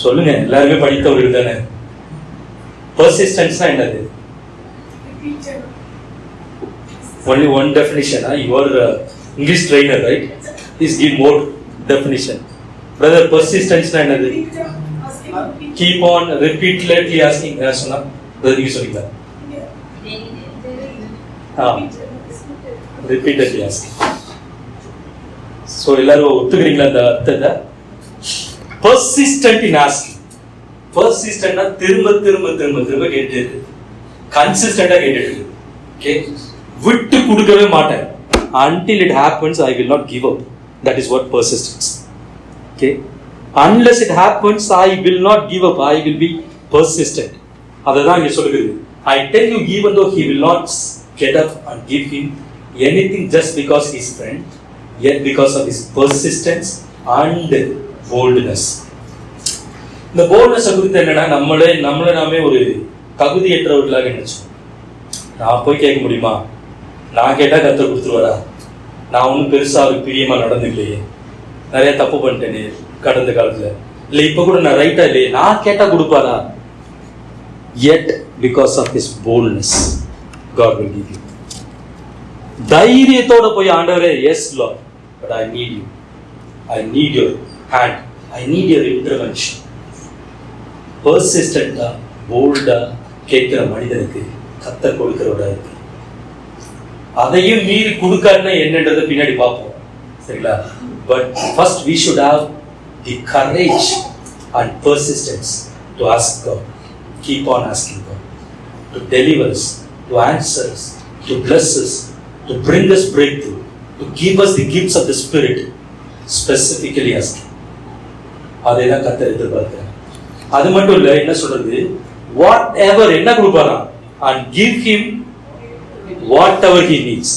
சொல்லுங்க, எல்லாருமே படித்தவர்கள் தானே. persistence என்னது? Only one definition. You are English trainer, right? Please give more definition. Brother, persistence என்னது? Keep on repeatedly asking. சொன்னா brother you சொல்லுங்க. repeatedly asking. So எல்லாரும் ஒத்துக்கிறீங்களா அந்த அர்த்தத்தை? persistent in asking. persistentனா திரும்ப திரும்ப திரும்ப திரும்ப கேட்டுட்டே இருக்கு, கன்சிஸ்டண்டா கேட்டுட்டு இருக்கு. ஓகே, விட்டு கொடுக்கவே மாட்டேன். until it happens I will not give up. That is what persistence. Okay, unless it happens I will not give up. I will be persistent. அதுதான் இங்க சொல்லுகிறது. I tell you, even though he will not get up and give him anything just because he is friend, yet because of his persistence and boldness. இந்த boldness குறித்து என்னன்னா, நம்மளே நாமே ஒரு தகுதியற்றவர்களாக நினைச்சோம். நான் போய் கேட்க முடியுமா? நான் கேட்டா கர்த்தர் கொடுத்துருவாரா? நான் ஒன்றும் பெருசா அவருக்கு பிரியமா நடந்துக்கலையே, நிறைய தப்பு பண்ணிட்டேனே கடந்த காலத்துல, இல்லை இப்ப கூட நான் ரைட்டா இல்லையே, நான் கேட்டா கொடுப்பாரா? Yet because of his boldness God will give you. தைரியத்தோட போய் ஆண்டவரே, yes Lord, but I need you, I need your hand, I need your intervention. persistent-ஆ போல்டா கேட்கிற மனிதனுக்கு கர்த்தர் கொடுக்கிறவரா இருக்கு. அதையும் மீறி கொடுக்காருன்னா என்னன்றதை பின்னாடி பார்ப்போம், சரிங்களா? But first we should have the courage and persistence to ask God. Keep on asking God to deliver us, to answer us, to bless us, to bring us breakthrough, to give us the gifts of the Spirit, specifically asking. அதைதான் கர்த்தர் எதிர்பார்க்கிறார். அது மட்டும் இல்ல, என்ன சொல்றது, what ever என்ன கொடுப்பாராம், and give him whatever he needs.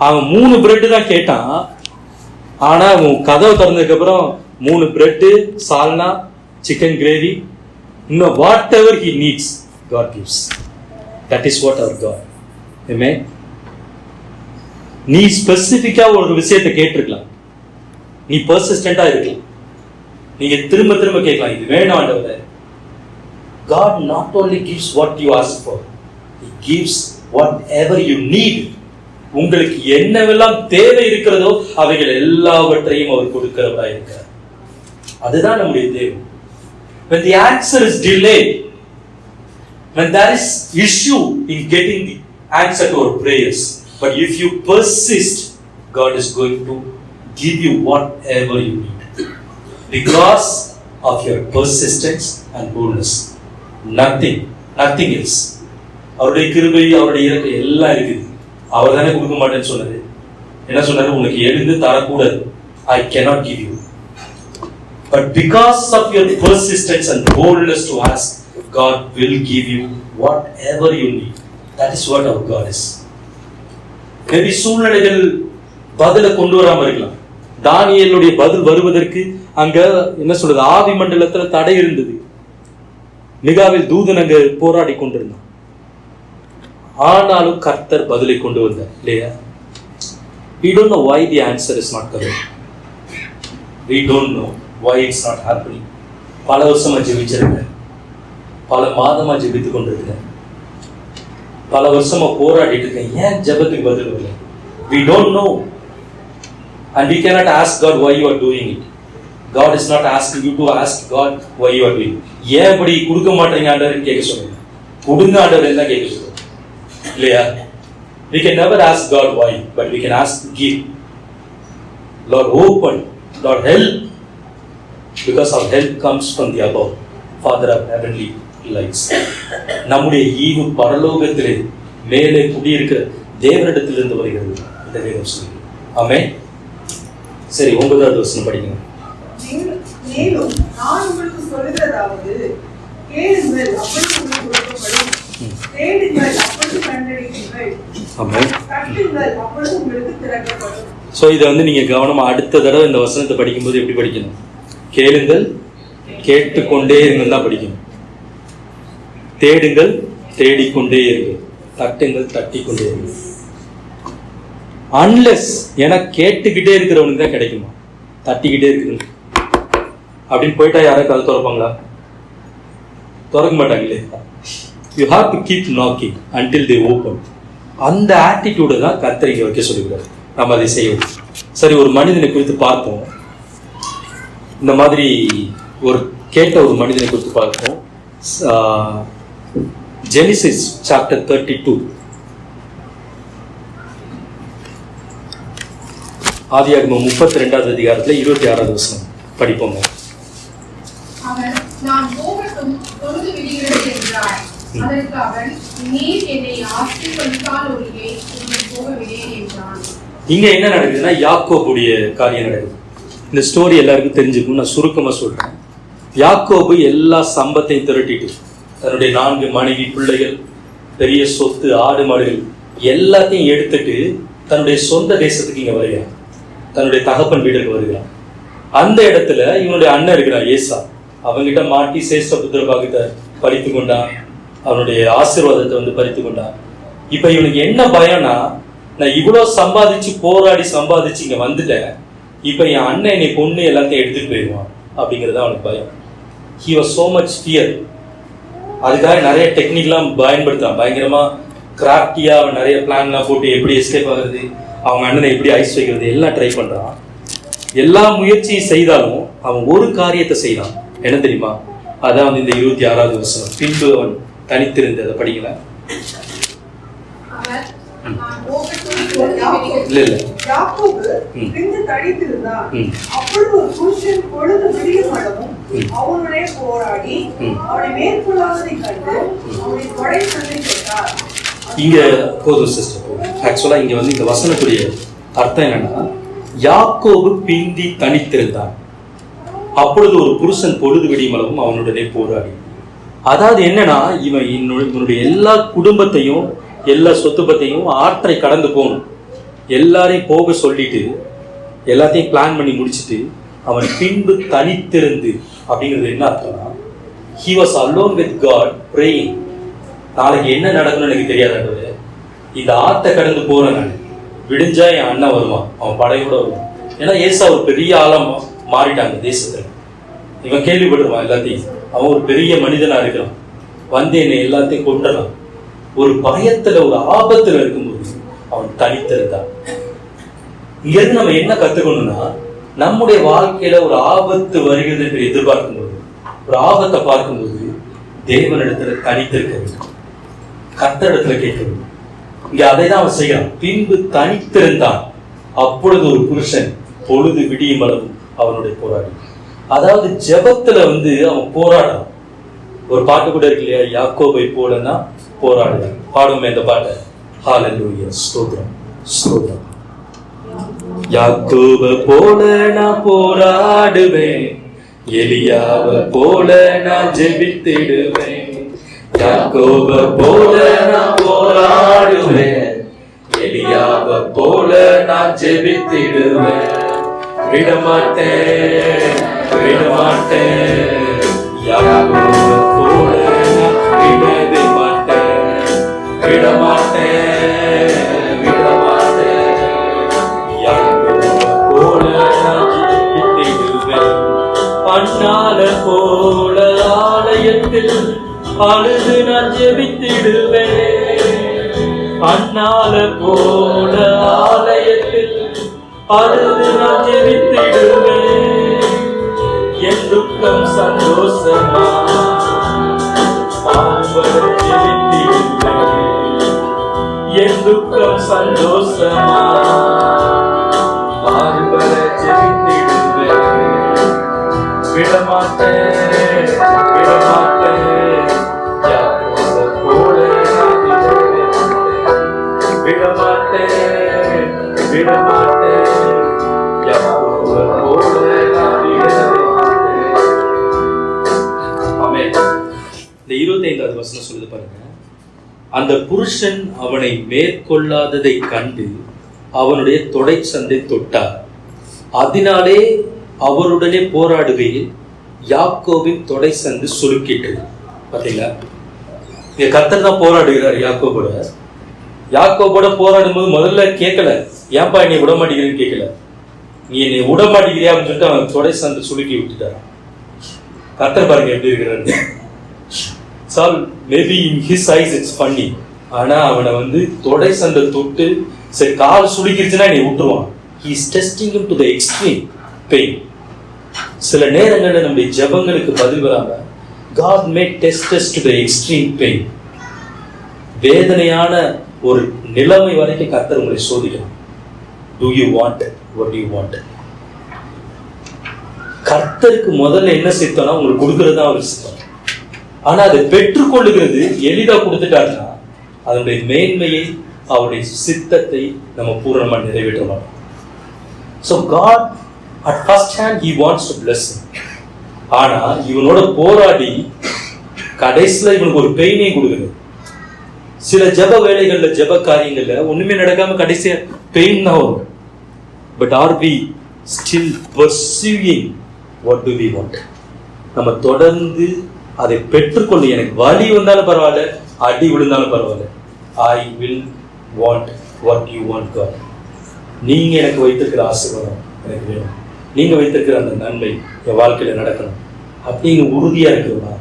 அவன் 3 பிரெட் தான் கேட்டான், ஆனா அவன் கதவை திறந்ததுக்கு அப்புறம் 3 பிரெட், சால்னா, சிக்கன் கிரேவி, இன்னும் whatever he needs God gives. That is what our God. Amen. நீ ஸ்பெசிபிக்கா ஒரு விஷயத்தை கேட்டிருக்கலாம், நீ பர்சிஸ்டண்டா இருக்கலாம், நீங்க திரும்ப திரும்ப கேட்கலாம், இது வேணும் ஆண்டவரே. God not only gives what you ask for, He gives whatever you need. உங்களுக்கு என்னவெல்லாம் தேவை இருக்கிறதோ அவைகள் எல்லாவற்றையும் அவர் கொடுக்கிறவராய் இருக்கிறார். அதுதான் நம்முடைய தேவை. When the answer is delayed, when there is issue in getting the answer to our prayers, but if you persist, God is going to give you whatever you need. Because of your persistence and boldness. Nothing else. அவருடைய கிருபை, அவருடைய இறக்கம் எல்லாம் இருக்குது. அவர் தானே கொடுக்க மாட்டேன்னு சொன்னது. என்ன சொன்னாரு? உனக்கு எழுந்து தரக்கூடாது. I cannot give you. But because of your persistence and boldness to ask, God will give you whatever you need. That is what our God is. Maybe சூழ்நிலைகள் பதில கொண்டு வராம இருக்கலாம். தானியேலுடைய பதில் வருவதற்கு அங்க என்ன சொல்றது, ஆவி மண்டலத்துல தடை இருந்தது. மிகாவில் தூதன் அங்க போராடி கொண்டிருந்தான். ஆனாலும் கர்த்தர் பதிலை கொண்டு வந்தார் இல்லையா? We don't know why the answer is not coming. We don't know why it's not happening. பல வருஷமா ஜெபிச்சிருக்கேன், பல மாதமா ஜெபித்து கொண்டிருக்கேன், பல வருஷமா போராடிட்டு இருக்கேன், ஏன் ஜெபத்துக்கு பதில் வரல? We don't know. And we cannot ask God why you are doing it. God is not asking you to ask God why you are doing it. ஏன் இப்படி கொடுக்க மாட்டேங்க ஆண்டவர்னு கேட்க சொல்லுங்க. கொடுங்க ஆண்டவர் என்ன கேட்க சொல்லுங்க இல்லையா? We can never ask God why, but we can ask give. Lord open, Lord help, because our help comes from the above, Father of heavenly lights. நம்முடைய ஈவு பரலோகத்திலே மேலே குடியிருக்கிற தேவனிடத்திலிருந்து வருகிறது இந்த வேதம் சொல்லுது. ஆமென். சரி, 9வது வசனம் படிங்க. மேலும் நான் உங்களுக்கு சொல்லுகிறதாவது, கேளுங்கள் அப்பொழுது உங்களுக்கு கொடுக்கப்படும், தேடுங்கள் அப்பொழுது கண்டடைவீர்கள், தட்டுங்கள் அப்பொழுது உங்களுக்கு திறக்கப்படும். சோ இதை நீங்க கவனமா அடுத்த தடவை இந்த வசனத்தை படிக்கும்போது எப்படி படிக்கணும்? கேளுங்கள் கேட்டுக்கொண்டே இருங்கள் தான் படிக்கணும். தேடுங்கள் தேடிக்கொண்டே இருங்கள், தட்டுங்கள் தட்டிக்கொண்டே இருங்கள். அன்லெஸ் ஏன்னா கேட்டுக்கிட்டே இருக்கிறவனுக்கு தான் கிடைக்குமா? தட்டிக்கிட்டே இருக்கிறது அப்படின்னு போயிட்டா யாராவது கதை திறப்பாங்களா? திறக்க மாட்டாங்க இல்லையா? You have to keep knocking until they open. அந்த ஆட்டிடியூடை தான் கர்த்தர் இங்க வைக்க சொல்லுகிறார். நம்ம அதை செய்வோம். சரி, ஒரு மனிதனை குறித்து பார்ப்போம். இந்த மாதிரி கேட்ட ஒரு மனிதனை குறித்து பார்ப்போம். ஜெனிசிஸ் சாப்டர் 32, ஆதியாகமம் 32வது அதிகாரத்துல 26வது வசனம் படிப்போம். அவன் நான் போகட்டும் பொழுது விடுகிறது என்றார். அதற்கு அவன், நீர் என்னை ஆசீர்வதித்தால் ஒழியே உன்னை போகவிடேன் என்றான். இங்க என்ன நடக்குதுன்னா யாக்கோபுடைய காரியம் நடக்குது. இந்த ஸ்டோரி எல்லாருக்கும் தெரிஞ்சுக்கும், நான் சுருக்கமா சொல்றேன். யாக்கோபு எல்லா சம்பத்தையும் திரட்டிட்டு தன்னுடைய 4 மனைவி, பிள்ளைகள், பெரிய சொத்து, ஆடு மாடுகள் எல்லாத்தையும் எடுத்துட்டு தன்னுடைய சொந்த தேசத்துக்கு இங்க வருகிறான். தன்னுடைய தகப்பன் வீட்டுக்கு வருகிறான். அந்த இடத்துல இவனுடைய அண்ணன் இருக்கிறான் ஏசா. அவங்கிட்ட மாட்டி சேஷ்ட புத்திர பாகத்தை பறித்து கொண்டான், அவனுடைய ஆசீர்வாதத்தை பறித்து கொண்டான். இப்ப இவனுக்கு என்ன பயம்னா, நான் இவ்வளவு சம்பாதிச்சு போராடி சம்பாதிச்சு இங்க வந்துட்டேன், இப்ப என் அண்ணன் என்னை பொண்ணு எல்லாத்தையும் எடுத்துட்டு போயிடுவான் அப்படிங்கிறது அவனுக்கு பயம். He was so much fear. அதுக்காக நிறைய டெக்னிக்லாம் பயன்படுத்தான். பயங்கரமா கிராஃப்டியா அவன் நிறைய பிளான்லாம் போட்டு எப்படி எஸ்கேப் ஆகுறது, அவங்க அண்ணனை எப்படி ஐஸ் வைக்கிறது எல்லாம் ட்ரை பண்றான். எல்லா முயற்சியும் செய்தாலும் அவன் ஒரு காரியத்தை செய்யறான். என்ன தெரியுமா? அதான் இந்த 26வது வசனம். பின்பு அவன் தனித்திருந்து, அதை படிக்கல. யாக்கோபு பின்பு தனித்திருந்தான். அப்பொழுது ஒரு புருஷன் பொழுது விடியும் அளவும் அவனுடைய போராடி அவனை மேற்கொள்ளாததைக் கண்டு அவனை கொலை சொல்லி கேட்டார். இங்க போதும் சிஸ்டர். ஆக்சுவலா இங்க இந்த வசனத்துடைய அர்த்தம் என்னன்னா, யாக்கோபு பிந்தி தனித்திருந்தான், அப்பொழுது ஒரு புருஷன் பொழுது விடியும் அளவும் அவனுடனே போராடி. அதாவது என்னன்னா, இவனுடைய எல்லா குடும்பத்தையும் எல்லா சொத்து பத்தையும் ஆற்றை கடந்து போகணும், எல்லாரையும் போக சொல்லிட்டு எல்லாத்தையும் பிளான் பண்ணி முடிச்சுட்டு அவன் பின்பு தனித்திருந்து அப்படிங்கிறது என்ன அர்த்தம்னா, he was alone with God praying. நாளைக்கு என்ன நடக்கணும்னு எனக்கு தெரியாத, இந்த ஆற்றை கடந்து போறேன் நான், விடிஞ்சா என் அண்ணன் வருவான், அவன் படையோட வருவான். ஏன்னா ஏசா ஒரு பெரிய ஆழமா மாறிட்டாங்க தேசத்துல. இவன் கேள்விப்பட்டுருவான் எல்லாத்தையும், அவன் ஒரு பெரிய மனிதனா இருக்கிறான், வந்து என்னை எல்லாத்தையும் கொண்டுறான். ஒரு பயத்துல ஒரு ஆபத்துல இருக்கும்போது அவன் தனித்திருந்தான். இங்க இருந்து நம்ம என்ன கத்துக்கணும்னா, நம்முடைய வாழ்க்கையில ஒரு ஆபத்து வருகிறது என்று எதிர்பார்க்கும் போது, ஒரு ஆபத்தை பார்க்கும்போது தேவனிடத்துல தனித்திருக்க வேண்டும், கர்த்தரிடத்துல கேட்க வேண்டும். இங்க அதை தான் அவன் செய்யறான். பின்பு தனித்திருந்தான், அப்பொழுது ஒரு புருஷன் பொழுது விடியும் அளவு அவனுடைய போராடி. அதாவது ஜெபத்துல வந்து அவன் போராடுறான். ஒரு பாட்டு கூட இருக்கு இல்லையா, யாக்கோபை போலனா போராடுறான். பாடுமே அந்த பாட்டை. ஹalleluya, ஸ்தோத்திரம் ஸ்தோத்திரம். யாக்கோபை போல நான் போராடுவேன், எலியாவை போல நான் ஜெபித்திடுவேன். யாக்கோபை போல நான் போராடுவேன், எலியாவை போல நான் ஜெபித்திடுவேன். விடமாட்டேன் விடமாட்டேன், யாக்கோபை போல நான் விடவே மாட்டேன். விடமாட்டேன் விடமாட்டேன், யாக்கோபை போல நான் ஜெபித்திடுவேன். அண்ணால போல ஆலயத்தில் அழுது நான் ஜெபித்திடுவேன். அண்ணால போல ஆலயத்தில் அழுது நான் ஜெபித்திடுவேன். என் துக்கம் சந்தோஷமா மாறுபட ஜெபித்திடுவேன். என் துக்கம் சந்தோஷமா மாறுபட ஜெபித்திடுவேன். விடமாட்டேன் விடமாட்டேன், யாக்கோபை போல நான் விடமாட்டேன் விடமாட்டேன், யாக்கோபை போல நான் விடவே மாட்டேன். ஆமென். இந்த 25வது வசனம் சொல்லுது பாருங்க. அந்த புருஷன் அவனை மேற்கொள்ளாததை கண்டு அவனுடைய தொடை சந்தை தொட்டார். அதனாலே அவருடனே போராடுகையில் யாக்கோபின் தொடை சந்து சுருக்கிட்டது. பாத்தீங்களா, இங்க கர்த்தர் தான் போராடுகிறார் யாக்கோபோட. யாக்கோபோட போராடும் போது முதல்ல கேட்கல, ஏன்பா என்னை விட மாட்டேங்கிறேன்னு கேட்கல. நீ என்னை விட மாட்டேங்கிறியா அப்படின்னு சொல்லிட்டு அவன் தொடை சந்து சுருக்கி விட்டுட்டான். கர்த்தர் பாருங்க எப்படி இருக்கிறாரு. சால் maybe in his eyes it's funny, ஆனா அவனை வந்து தொடை சந்தை தொட்டு சரி கால் சுருக்கிருச்சுன்னா நீ விட்டுருவான். he is testing him to the extreme pain. சில நேரங்களில் நம்முடைய ஜெபங்களுக்கு பதில் வராம God may test us to the extreme pain. வேதனையான ஒரு நிலைமை வரைக்கும் கர்த்தர் உங்களை சோதிக்கணும். Do you want it? What do you want? கர்த்தருக்கு முதல்ல என்ன சித்தம்னா உங்களுக்கு கொடுக்கறது தான் அவர் சித்தம். ஆனா அதை பெற்றுக்கொள்ளுகிறது எளிதா கொடுத்துட்டாருன்னா அதனுடைய மேன்மையை அவருடைய சித்தத்தை நம்ம பூரணமா நிறைவேற்ற மாட்டோம். So God at first hand he wants to bless him. ஆனா இவனோட போராடி கடைசியில இவனுக்கு ஒரு பெயினே கொடுக்குது. சில ஜெப வேலைகள்ல ஜெப காரியங்கள்ல ஒண்ணுமே நடக்காம கடைசியா பெயின் தான் வரும். But are we still pursuing what do we want? நம்ம தொடர்ந்து அதை பெற்றுக்கொண்டு எனக்கு வலி வந்தாலும் பரவாயில்ல, அடி விழுந்தாலும் பரவாயில்ல, I will want what you want God. நீங்க எனக்கு வைத்திருக்கிற ஆசீர்வாதம் எனக்கு வேணும், நீங்க வைத்திருக்கிற அந்த நன்மை என் வாழ்க்கையில நடக்கணும் அப்படின்னு உறுதியா இருக்கிறதா.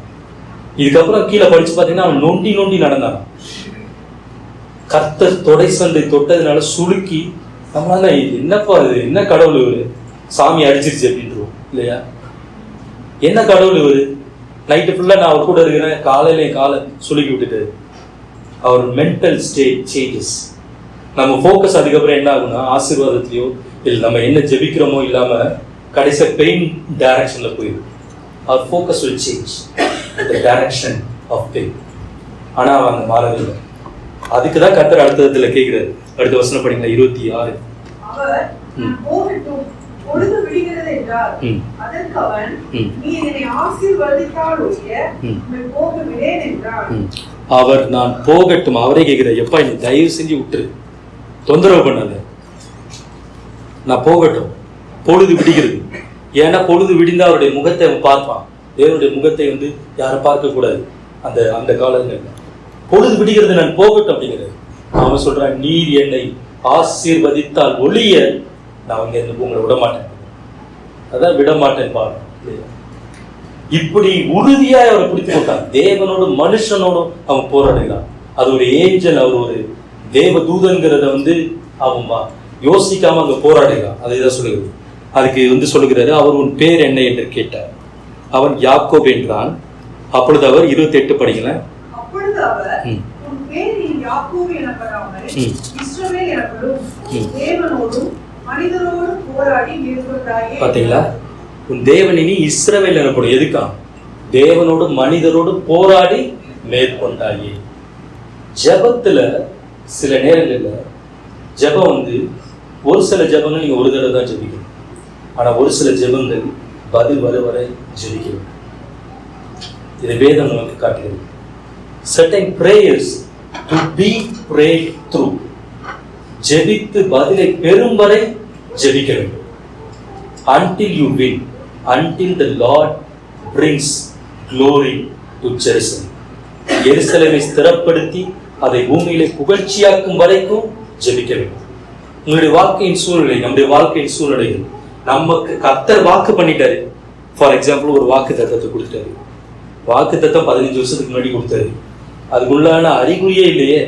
இதுக்கப்புறம் கீழே படிச்சு பார்த்தீங்கன்னா அவன் நொண்டி நொண்டி நடந்தான். கர்த்தர் தொடை சந்தை தொட்டதுனால சுளுக்கி நம்மளால என்னப்பா இது, என்ன கடவுள் இவரு, சாமி அடிச்சிருச்சு அப்படின்றோம் இல்லையா. என்ன கடவுள் இவரு, நைட்டு ஃபுல்லா நான் அவர் கூட இருக்கிறேன், காலையில காலை சுளுக்கி விட்டுட்டு. அவர் மென்டல் ஸ்டேட் சேஞ்சஸ். நம்ம ஃபோக்கஸ் அதுக்கப்புறம் என்ன ஆகும்னா ஆசீர்வாதத்திலையோ இல்லை நம்ம என்ன ஜெபிக்கிறோமோ இல்லாம கடைசியாக பெயின் டைரக்ஷன்ல போயிடும். அவர் focus will change the direction of pain. ஆனா அவங்க மாறவே இல்லை. அதுக்கு தான் கர்த்தர் அடுத்ததுல கேட்கிறாரு. அடுத்த வசனம் படிங்க 26. அவர் போகட்டும் பொழுது விடுகிறது என்றார். அதற்கு அவன் நீ என்னை ஆசீர்வதித்தால் ஒழிய உம்மை போக விடேன் என்றான். அவர் நான் போகட்டும், அவரே கேட்கிறார், எப்பா நீ தயவு செஞ்சு விட்டுரு, தொந்தரவு பண்ணாத, நான் போகட்டும், பொழுது விடுகிறது. ஏன்னா பொழுது விடிந்தா அவருடைய முகத்தை அவன் பார்ப்பான். தேவனுடைய முகத்தை வந்து யாரும் பார்க்க கூடாது அந்த அந்த காலங்கள்ல. பொழுது விடுகிறது, நான் போகட்டும் அப்படிங்கிறது. அவன் சொல்றான், நீர் என்னை ஆசீர்வதித்தால் ஒழிய நான் இங்க இருந்து உங்களை விட மாட்டேன். அதான் விட மாட்டேன் பாருங்க. இப்படி உறுதியா அவரை பிடித்து கொண்டான். தேவனோடும் மனுஷனோடும் அவன் போராடுகிறான். அது ஒரு ஏஞ்சல், அவர் ஒரு தேவ தூதன்கிறத வந்து அவன் யோசிக்காம அங்க போராடுகிறான். அதை தான் சொல்லுகிறது. அதுக்கு வந்து சொல்லுகிறாரு, அவர் உன் பேர் என்ன என்று கேட்டார். அவன் யாக்கோப் என்றான். அப்பொழுது அவர் 28 படிக்கல. அப்பொழுது அவர் உன் பேர் யாக்கோப் எனப்படாமல் இஸ்ரவேல் எனப்படும், தேவனோடும் மனிதரோடும் போராடி மேற்கொண்டாயே. பாத்தீங்களா, உன் தேவன் இனி இஸ்ரவேல் எனப்படும். எதுக்கா? தேவனோடு மனிதரோடு போராடி மேற்கொண்டாயே. ஜெபத்துல சில நேரங்கள்ல ஜெபம் வந்து ஒரு சில ஜெபங்கள் நீங்க ஒரு தடவை தான் ஜெபிக்கணும். ஆனா ஒரு சில ஜெபங்கள் பதில் வர வரை ஜெபிக்கணும். இதை வேதம் நமக்கு காட்டுகிறது. certain prayers to be prayed through. ஜெபித்து பதிலை பெறும் வரை ஜெபிக்க வேண்டும். until you win, until the Lord brings glory to Jerusalem. எருசலேமை ஸ்திரப்படுத்தி அதை பூமியிலே புகழ்ச்சியாக்கும் வரைக்கும் ஜெபிக்க வேண்டும். உங்களுடைய வாழ்க்கையின் சூழ்நிலை, நம்முடைய வாழ்க்கையின் சூழ்நிலைகள் நமக்கு கர்த்தர் வாக்கு பண்ணிட்டாரு. ஃபார் எக்ஸாம்பிள், ஒரு வாக்கு தத்தத்தை கொடுத்தாரு. வாக்கு தத்தம் 15 வருஷத்துக்கு முன்னாடி கொடுத்தாரு. அதுக்குள்ளான அறிகுறியே இல்லையே.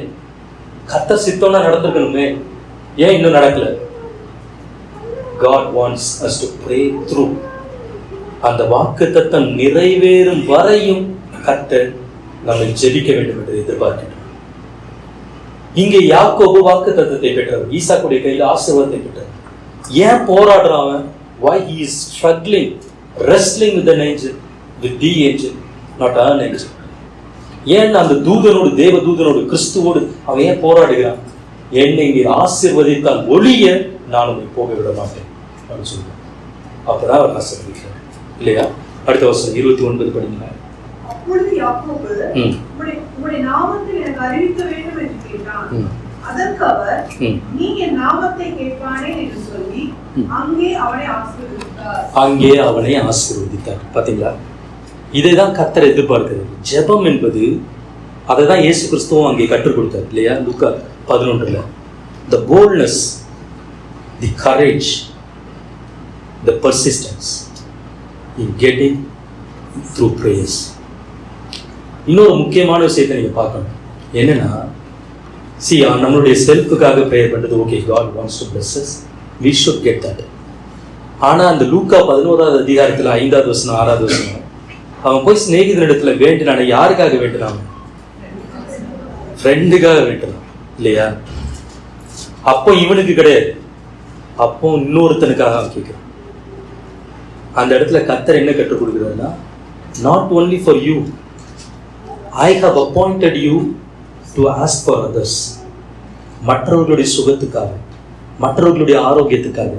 கர்த்தர் சித்தம்னா நடந்திருக்கணுமே, ஏன் இன்னும் நடக்கல? God wants us to pray through. அந்த வாக்கு தத்தம் நிறைவேறும் வரையும் கர்த்தர் நம்மை ஜெபிக்க வேண்டும் என்று எதிர்பார்க்கிறார். இங்கே யாக்கோபு வாக்கு தத்தத்தை பெற்றார். ஈசாக்குடைய கையில் ஆசீர்வாதத்தை பெற்றார். ஏன் போராடுறான் அவன்? Why he is struggling, wrestling with an angel, with the angel, not an angel. ஏன் அந்த தூதனோடு, தேவ தூதனோடு, கிறிஸ்துவோடு அவன் ஏன் போராடுகிறான்? என்னை இங்கே ஆசீர்வதித்தால் ஒழிய நான் உன்னை போக விட மாட்டேன் அப்படின்னு சொல்லுவேன். அப்பதான் அவர் ஆசீர்வதிக்கிறார் இல்லையா? அடுத்த வருஷம் 29 படிங்க. அப்பொழுது யாக்கோபு உம்முடைய நாமத்தை எனக்கு அறிவிக்க வேண்டும் என்று கேட்டான். அதற்கு அவர், நீ என் நாமத்தை கேட்பானே என்று சொல்லி அங்கே அவனை ஆசீர்வதித்தார். பாத்தீங்களா? இதைதான் கர்த்தர் எதிர்பார்க்கிறது. ஜெபம் என்பது, அதை தான் இயேசு கிறிஸ்துவும் அங்கே கற்றுக் கொடுத்தார் இல்லையா? லூக்கா 11. the boldness, the courage, the persistence in getting through prayers. இன்னொரு முக்கியமான விஷயத்தை நீங்க பார்க்கணும். என்னன்னா, நம்மளுடைய செல்ஃபுக்காக ப்ரேயர் பண்றது okay, God wants to bless us, we should get that. ஆனா அந்த லூக்கா 11வது அதிகாரத்துல 5வது வசனம் 6வது வசனம், அவன் போய் சிநேகிதனிடத்துல வேண்டினான. யாருக்காக வேண்டினான்? ஃப்ரெண்டுக்காக வேண்டினான் இல்லையா? அப்போ இவனுக்கு கிடையாது, அப்போ இன்னொருத்தனுக்காக அவன் கேட்கிறான். அந்த இடத்துல கர்த்தர் என்ன கற்றுக் கொடுக்கிறாருன்னா, not only for you, I have appointed you to ask for others. மற்றவர்களுடைய சுகத்துக்காக, மற்றவர்களுடைய ஆரோக்கியத்துக்காக,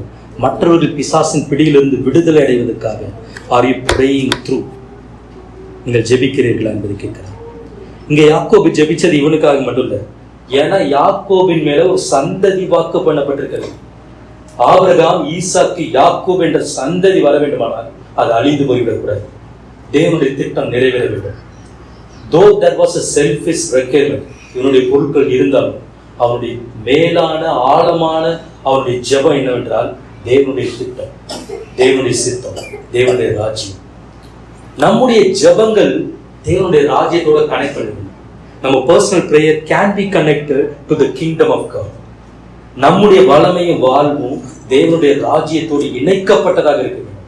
மற்றவர்கள் பிசாசின் பிடியிலிருந்து விடுதலை அடைவதற்காக are you praying through? நீங்கள் ஜெபிக்கிறீர்களா என்பதை கேட்கிறேன். இங்க யாக்கோபு ஜெபிச்சது இவனுக்காக மட்டும் இல்லை. ஏன்னா யாக்கோபின் மேல ஒரு சந்ததி வாக்கு பண்ணப்பட்டிருக்கிறது. ஆபிரகாம், ஈசாக்கு, யாக்கோபு என்ற சந்ததி வர வேண்டுமானால் அது அழிந்து போய்விடக்கூடாது. தேவனுடைய திட்டம் நிறைவேற வேண்டும். Though there was a selfish requirement, இவனுடைய பொருட்கள் இருந்தாலும் அவனுடைய மேலான ஆழமான அவனுடைய ஜெபம் என்னவென்றால், தேவனுடைய திட்டம், தேவனுடைய சித்தம், தேவனுடைய ராஜ்யம். நம்முடைய ஜெபங்கள் தேவனுடைய ராஜ்யத்தோட கனெக்ட் பண்ண வேண்டும். நம்ம personal prayer can be connected to the kingdom of God. நம்முடைய வல்லமையும் வாழ்வும் தேவனுடைய ராஜ்யத்தோடு இணைக்கப்பட்டதாக இருக்க வேண்டும்.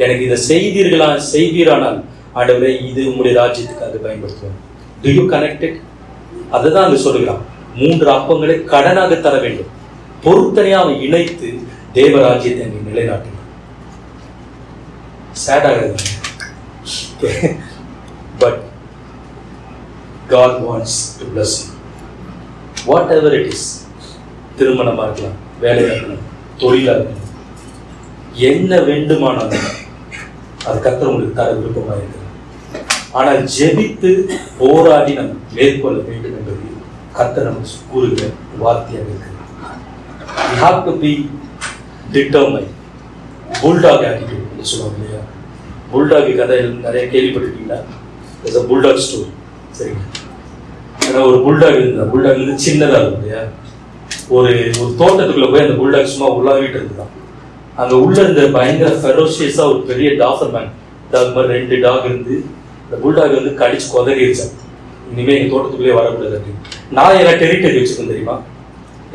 எனக்கு இதை செய்வீரானால் ஆண்டவரே, இது உங்களுடைய ராஜ்யத்துக்காக பயன்படுத்துவேன். To you connected? அதுதான் அங்க சொல்லுகிறான். 3 அப்பங்களை கடனாக தர வேண்டும். பொருத்தனையா அவன் இணைத்து தேவ ராஜ்யத்தை அங்கே நிலைநாட்டினான். சேடாக but God wants to bless you. Whatever it is, திருமணமா இருக்கலாம், வேலையா இருக்கலாம், தொழிலா இருக்கலாம், என்ன வேண்டுமானாலும் அது கர்த்தர் உங்களுக்கு தர விருப்பமா இருக்கு. ஆனால் ஜெபித்து போராடி நம்ம மேற்கொள்ள வேண்டும் என்பது கர்த்தர் நமக்கு கூறுகிற வார்த்தையாக இருக்கு. We have to be determined. Bulldog attitude என்று சொல்லுவாங்க இல்லையா? புல்டாக் கதை நிறைய கேள்விப்பட்டிருக்கீங்களா? There's a bulldog story. சரிங்க. ஏன்னா ஒரு புல்டாக் இருந்தா, புல்டாக் வந்து சின்னதா இருக்கும் இல்லையா? ஒரு தோட்டத்துக்குள்ள போய் அந்த புல்டாக் சும்மா உள்ளாவிட்டு இருந்துதான். அங்க உள்ள இருந்த பயங்கர ஃபெரோஷியஸா ஒரு பெரிய டாபர்மேன் டாக் மாதிரி 2 டாக் இருந்து இந்த புல்டாக் வந்து கடிச்சு கொதறிடுச்சான். இனிமே எங்க தோட்டத்துக்குள்ளே வரக்கூடாது அப்படின்னு. நான் எல்லாம் டெரிட்டரி வச்சுக்கோம் தெரியுமா?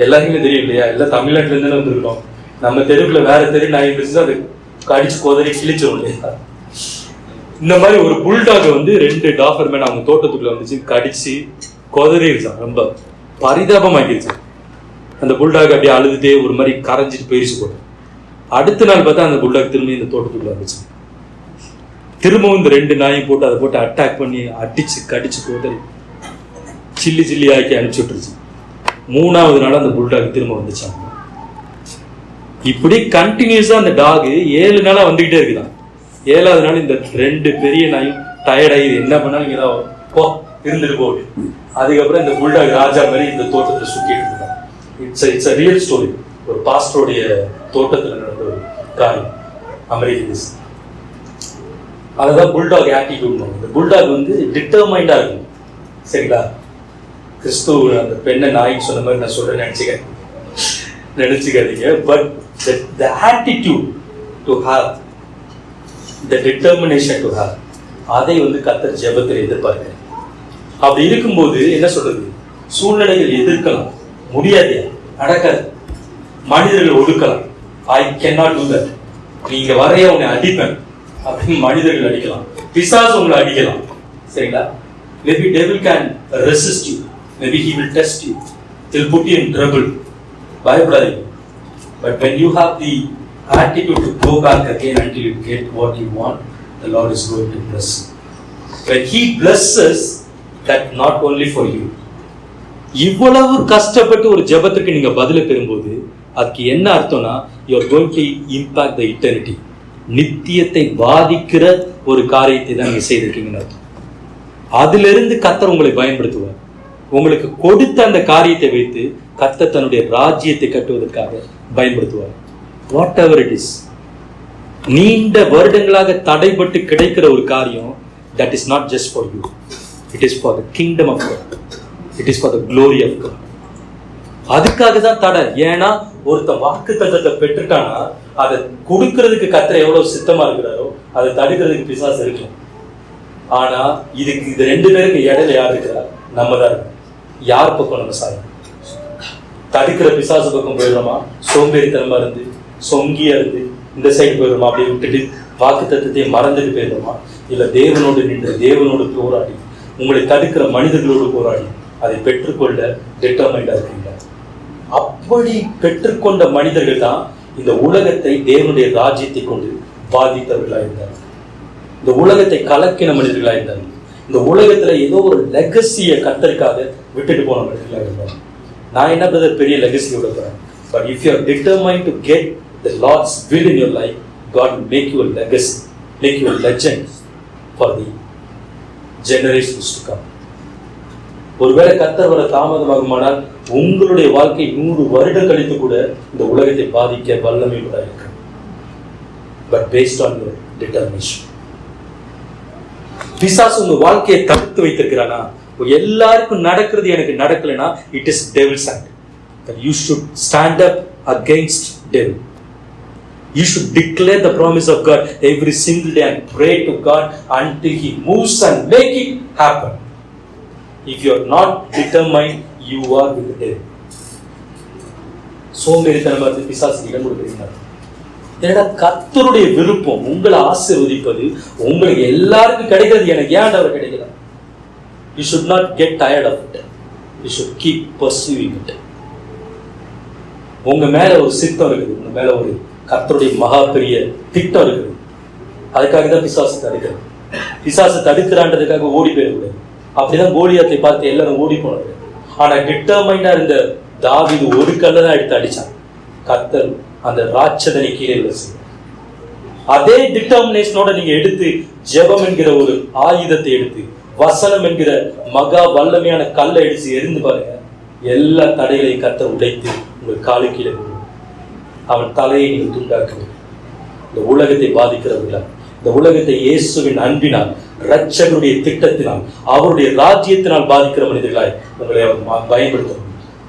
எல்லாருக்குமே தெரியும் இல்லையா? எல்லாம் தமிழ்நாட்டுல இருந்து வந்துருக்கோம். நம்ம தெருவுக்குள்ள வேற தெரு நாய் இருந்துச்சு, அது கடிச்சு கொதறி கிழிச்சிடும் இல்லையா? இந்த மாதிரி ஒரு புல்டாக் வந்து 2 டாபர்மேன் அவங்க தோட்டத்துக்குள்ள வந்துச்சு, கடிச்சு கொதறிடுச்சான். ரொம்ப பரிதாபமாக்கிடுச்சு. அந்த புல்டாக் அப்படியே அழுதுட்டே ஒரு மாதிரி கரைஞ்சிட்டு போயிடுச்சு போட்டு. அடுத்த நாள் பார்த்தா அந்த புல்டாக் திரும்பி இந்த தோட்டத்துக்குள்ள வந்துச்சு. திரும்பவும் இந்த 2 நாயும் போட்டு அதை போட்டு அட்டாக் பண்ணி அடிச்சு கடிச்சு போதறி சில்லி சில்லி ஆக்கி அனுப்பிச்சு விட்டுருச்சு. 3வது நாள் அந்த புல்டாக் திரும்ப வந்துச்சாங்க. இப்படி கண்டினியூஸா அந்த டாக் 7 நாளா வந்துகிட்டே இருக்குதான். 7வது நாள் இந்த 2 பெரிய நாயும் டயர்டாகி என்ன பண்ணாலும் இங்கதான் போ இருந்துட்டு போகுது. அதுக்கப்புறம் இந்த புல்டாக் ராஜா மாதிரி இந்த தோட்டத்தில் சுத்திட்டு இருந்தான். It's a real story. ஒரு பாஸ்டருடைய தோட்டத்தில் நடந்த ஒரு காரியம் அமெரிக்க தேசம். அதுதான் புல்டாக் ஆட்டிடியூட். இந்த புல்டாக் வந்து டிட்டர்மைண்டா இருக்கும். சரிங்களா? கிறிஸ்துவ அந்த பெண்ணை நாயின்னு சொன்ன மாதிரி நான் சொல்றேன் நினைச்சுக்காதீங்க. But the attitude to have, the determination to have, அதை வந்து கர்த்தர் ஜெபத்தில் எதிர்பார்க்கிறேன். அப்படி இருக்கும்போது என்ன சொல்றது, சூழ்நிலைகள் எதிர்க்கலாம், முடியாது, நடக்காது, மனிதர்கள் ஒடுக்கலாம். I cannot do that. நீங்க வரைய உன்னை அடிப்பேன் அப்படின்னு மனிதர்கள் அடிக்கலாம், பிசாசு உங்களை அடிக்கலாம். சரிங்களா? Maybe devil can resist you, maybe he will test you, he'll put you in trouble. பயப்படாதீங்க. But when you have the attitude to go back again until you get what you want, the Lord is going to bless you. When he blesses, that not only for you. இவ்வளவு கஷ்டப்பட்டு ஒரு ஜெபத்துக்கு நீங்க பதில பெறும்போது அதுக்கு என்ன அர்த்தம்னா, you are going to impact the eternity. நித்தியத்தை பாதிக்கிற ஒரு காரியத்தை தான் நீங்க செய்திருக்கீங்கன்னு அர்த்தம். அதிலிருந்து கர்த்தர் உங்களை பயன்படுத்துவார். உங்களுக்கு கொடுத்த அந்த காரியத்தை வைத்து கர்த்தர் தன்னுடைய ராஜ்யத்தை கட்டுவதற்காக பயன்படுத்துவார். வாட் எவர் இட் இஸ், நீண்ட வருடங்களாக தடைபட்டு கிடைக்கிற ஒரு காரியம், that is not just for you, it is for the kingdom of God, it is for the glory of God. அதுக்காக தான் தடை. ஏன்னா ஒருத்தன் வாக்குத்தத்தத்தை பெற்றுட்டானா அதை கொடுக்கறதுக்கு கர்த்தர் எவ்வளவு சித்தமா இருக்கிறாரோ அதை தடுக்கிறதுக்கு பிசாசு இருக்கும். ஆனா இதுக்கு இது 2 பேருக்கு இடையில யார் இருக்கிறா? நம்ம தான் இருக்கோம். யார் பக்கம் நம்ம சாயம்? தடுக்கிற பிசாசு பக்கம் போயிடுறோமா? சோம்பேறித்தனமா இருந்து சொங்கியா இருந்து இந்த சைடு போயிடுறோமா? அப்படியே விட்டுட்டு வாக்குத்தத்தத்தை மறந்துட்டு போயிடுறோமா? இல்ல தேவனோடு நின்று தேவனோடு போராடி உங்களை தடுக்கிற மனிதர்களோடு போராடி அதை பெற்றுக்கொள்ள டிட்டர்மைண்டா இருக்கீங்க. அப்படி பெற்றுக்கொண்ட மனிதர்கள் தான் இந்த உலகத்தை தேவனுடைய ராஜ்யத்தை கொண்டு பாதித்தவர்களா இருந்தார்கள். இந்த உலகத்தை கலக்கின மனிதர்களா இருந்தார்கள். இந்த உலகத்துல ஏதோ ஒரு லெகசிய கர்த்தருக்காக விட்டுட்டு போன மனிதர்களா இருந்தாங்க. நான் என்ன பிரதர் பெரிய லெகசி விட போறேன். But if you are determined to get the Lord's will in your life, God will make you a legacy, make you a legend for the generations to come. ஒருவேளை கர்த்தர் வர தாமதமாகுமானால் உங்களுடைய வாழ்க்கை 100 வருடம் கழித்து கூட இந்த உலகத்தை பாதிக்க வல்லமை கூட இருக்கு. But based on your determination. பிசாசு உங்க வாழ்க்கையை தடுத்து வைத்திருக்கிறானா? எல்லாருக்கும் நடக்கிறது எனக்கு நடக்கலைன்னா it is devil's act. You should stand up against devil. You should declare the promise of God every single day and pray to God until he moves and make it happen. If you are not determined, you are with the devil. சோம்பேறித்தனமா இருந்து பிசாசுக்கு இடம் கொடுக்குறீங்க. ஏன்னா கர்த்தருடைய விருப்பம் உங்களை ஆசீர்வதிப்பது, உங்களுக்கு எல்லாருக்கும் கிடைக்கிறது எனக்கு ஏன் அவர் கிடைக்கல? You should not get tired of it. You should keep pursuing it. உங்க மேல ஒரு சித்தம் இருக்குது, உங்க மேல ஒரு கர்த்தருடைய மகா பெரிய திட்டம் இருக்குது. அதுக்காக தான் பிசாசு தடுக்கிறது. பிசாசு தடுக்கிறான்றதுக்காக ஓடி போயிடக்கூடாது. அப்படிதான் கோலியாத்தை பார்த்து எல்லாரும் ஓடி போனாங்க. ஆனா டிட்டர்மைண்டா இருந்த தாவீது ஒரு கல்லை தான் எடுத்து அடிச்சான். கர்த்தர் அந்த ராட்சதனை கீழே விழுந்து. அதே டிட்டர்மினேஷனோட நீங்க எடுத்து ஜெபம் என்கிற ஒரு ஆயுதத்தை எடுத்து வசனம் என்கிற மகா வல்லமையான கல்லை அடிச்சு எரிந்து பாருங்க, எல்லா தடைகளையும் கர்த்தர் உடைத்து உங்கள் காலு கீழே விழும். அவன் தலையை நீங்கள் துண்டாக்குவீர்கள். இந்த உலகத்தை பாதிக்கிறவர்களா, இந்த உலகத்தை இயேசுவின் அன்பினால் இரட்சகருடைய திட்டத்தினால் அவருடைய ராஜ்யத்தினால் பாதிக்கிற மனிதர்களாய் உங்களை அவர் பயன்படுத்த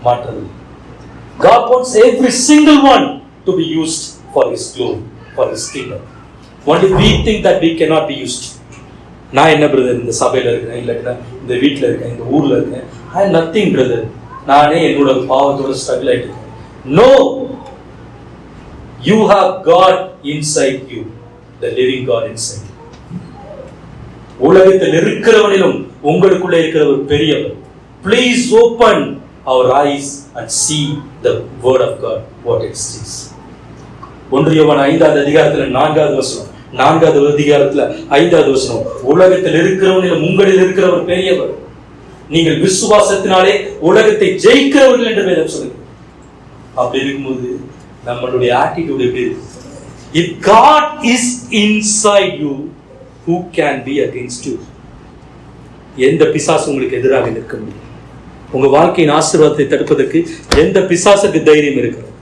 மாற்றது. God wants every single one to be used for his glory, for his kingdom. Only we think that we cannot be used. நான் என்ன பிரதர் இந்த சபையில இருக்கேன், இல்லைன்னா இந்த வீட்டில் இருக்கேன், இந்த ஊர்ல இருக்கேன், I am nothing brother. நானே என்னோட பாவத்தோட ஸ்ட்ரகிள் ஆயிட்டு இருக்கேன். No, you have God inside you, the living God inside you. உலகத்தில் இருக்கிறவனிலும் உங்களுக்குள்ள இருக்கிற ஒரு பெரியவர். Please open our eyes and see the word of God, what it says. 1 யோவான் 5வது அதிகாரத்துல 4வது வசனம், 4வது அதிகாரத்துல 5வது வசனம், உலகத்தில் இருக்கிறவனிலும் உங்களில் இருக்கிறவர் பெரியவர், நீங்கள் விசுவாசத்தினாலே உலகத்தை ஜெயிக்கிறவர்கள் என்று வேதம் சொல்லுங்க. அப்படி இருக்கும்போது நம்மளுடைய ஆட்டிடியூட் எப்படி இருக்கு? If God is inside you, who can be against you? எந்த பிசாசு உங்களுக்கு எதிராக நிற்க முடியும்? உங்க வாழ்க்கையின் ஆசீர்வாதத்தை தடுப்பதற்கு எந்த பிசாசுக்கு தைரியம் இருக்கிறது?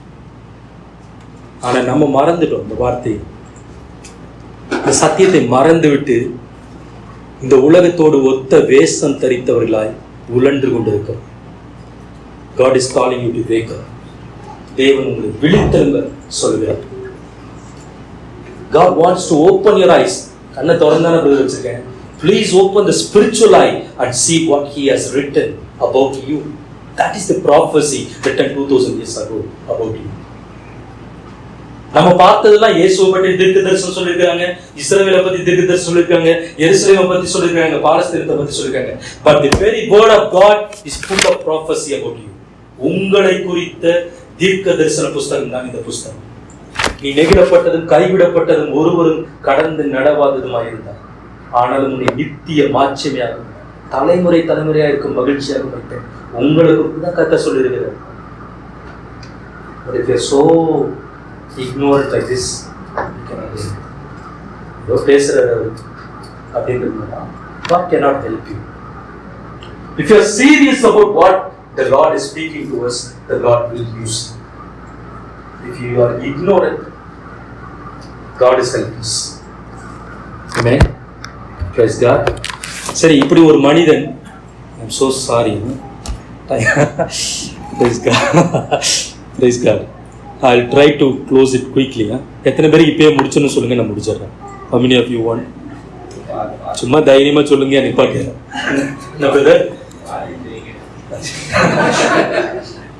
ஆனா நம்ம மறந்துட்டோம் இந்த வார்த்தையை, இந்த சத்தியத்தை மறந்து விட்டு இந்த உலகத்தோடு ஒத்த வேஷம் தரித்தவர்களாய் உழன்று கொண்டிருக்கிறோம். God is calling you to wake up. தேவன் உங்களை விழித்தெழுங்க சொல்கிறார். God wants to open your eyes. கண்ணை திறந்தான வச்சிருக்கேன். Please open the spiritual eye and see what He has written about you. That is the prophecy written 2000 years ago about you. நம்ம பார்த்ததெல்லாம் இயேசுவை பற்றி தீர்க்கதரிசனம் சொல்லியிருக்காங்க, இஸ்ரவேலை பத்தி தீர்க்கதரிசனம் சொல்லியிருக்காங்க, எருசலேமை பத்தி சொல்லியிருக்காங்க, பாலஸ்தீனத்தை பத்தி சொல்லியிருக்காங்க. But the very word of God is full of prophecy about you. உங்களை குறித்த தீர்க்கதரிசன புஸ்தகம் தான் இந்த புஸ்தகம். நீ நெகிழப்பட்டதும் கைவிடப்பட்டதும் ஒருவரும் கடந்து நடவாததுமாயிருந்தார், ஆனாலும் உன்னை நித்திய மாட்சிமையாகும் தலைமுறை தலைமுறையா இருக்கும் மகிழ்ச்சியாக வைத்தேன். உங்களுக்கு தான் கத்த சொல்லியிருக்கிறார். But if you are so ignorant like this, you cannot help. ஏதோ பேசுறாரு அப்படின்றதுனா God cannot help you. If you are serious about what the Lord is speaking to us, the Lord will use you. If you are ignorant, God is helpless. Amen. Praise God. சரி, இப்படி ஒரு மனிதன், I'm so sorry. Praise God. Praise God. I'll try to close it quickly. எத்தனை பேருக்கு இப்பயே முடிச்சுன்னு சொல்லுங்க, நான் முடிச்சிடுறேன். How many of you want? சும்மா தைரியமா சொல்லுங்க, நிப்பாட்டுறேன். என்ன பிரதர்?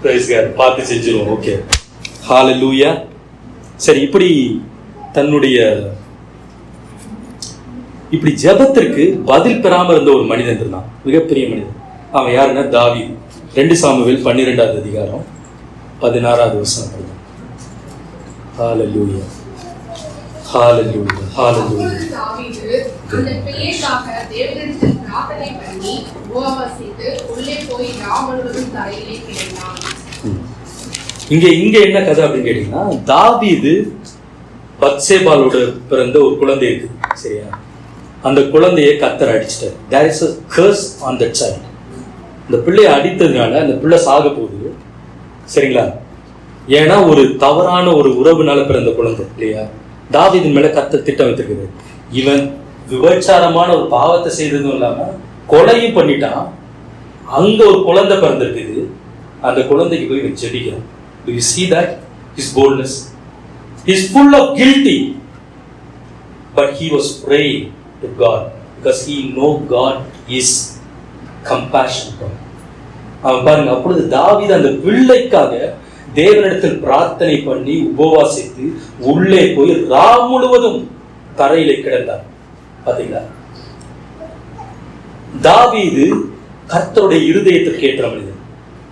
Praise God. பார்த்து செஞ்சிருவோம். ஓகே. ஹalleluya. சரி, இப்படி ஜெபத்திற்கு பதில் பெறாம இருந்த ஒரு மனிதன் இருந்தான், மிகப்பெரிய மனிதன். அவன் யாருன்னா தாவீது. 2 சாமுவேல் 12வது அதிகாரம் 16வது வசனம் படிங்க. ஹalleluya. ஹalleluya. ஹalleluya. தாவீது அந்த பிள்ளைக்காக தேவனிடத்தில் பிரார்த்தனை பண்ணி உபவாசித்து உள்ளே போய் ராம் முழுவதும் தரையிலே கிடந்தான். இங்க என்ன கதை அப்படின்னு கேட்டீங்கன்னா, தாவீது பத்சேபாலோட பிறந்த ஒரு குழந்தை இருக்கு, சரியா? அந்த குழந்தையை கர்த்தர் அடிச்சிட்டார். There is a curse on that child. இந்த பிள்ளையை அடித்ததுனால அந்த பிள்ளை சாக போகுது, சரிங்களா? ஏன்னா ஒரு தவறான ஒரு உறவுனால பிறந்த குழந்தை இல்லையா? தாவீதின் மேல கர்த்தர் திட்டம் வைத்திருக்குது. இவன் விபச்சாரமான ஒரு பாவத்தை செய்ததும் இல்லாம கொலையும் பண்ணிட்டான். அங்க ஒரு குழந்தை பிறந்திருக்குது, அந்த குழந்தைக்கு போய் இவன் ஜெபிக்கிறான். Do you see that? His boldness. He is full of guilty, but he was praying to God because he know God is compassion God. அவன் பாருங்க, அப்பொழுது தாவீது அந்த பிள்ளைக்காக தேவனிடத்தில் பிரார்த்தனை பண்ணி உபவாசித்து உள்ளே போய் ராம் முழுவதும் தரையிலே கிடந்தார். பாத்தீங்களா? தாவீது கர்த்தருடைய இருதயத்திற்கு ஏற்ற மனிதன்.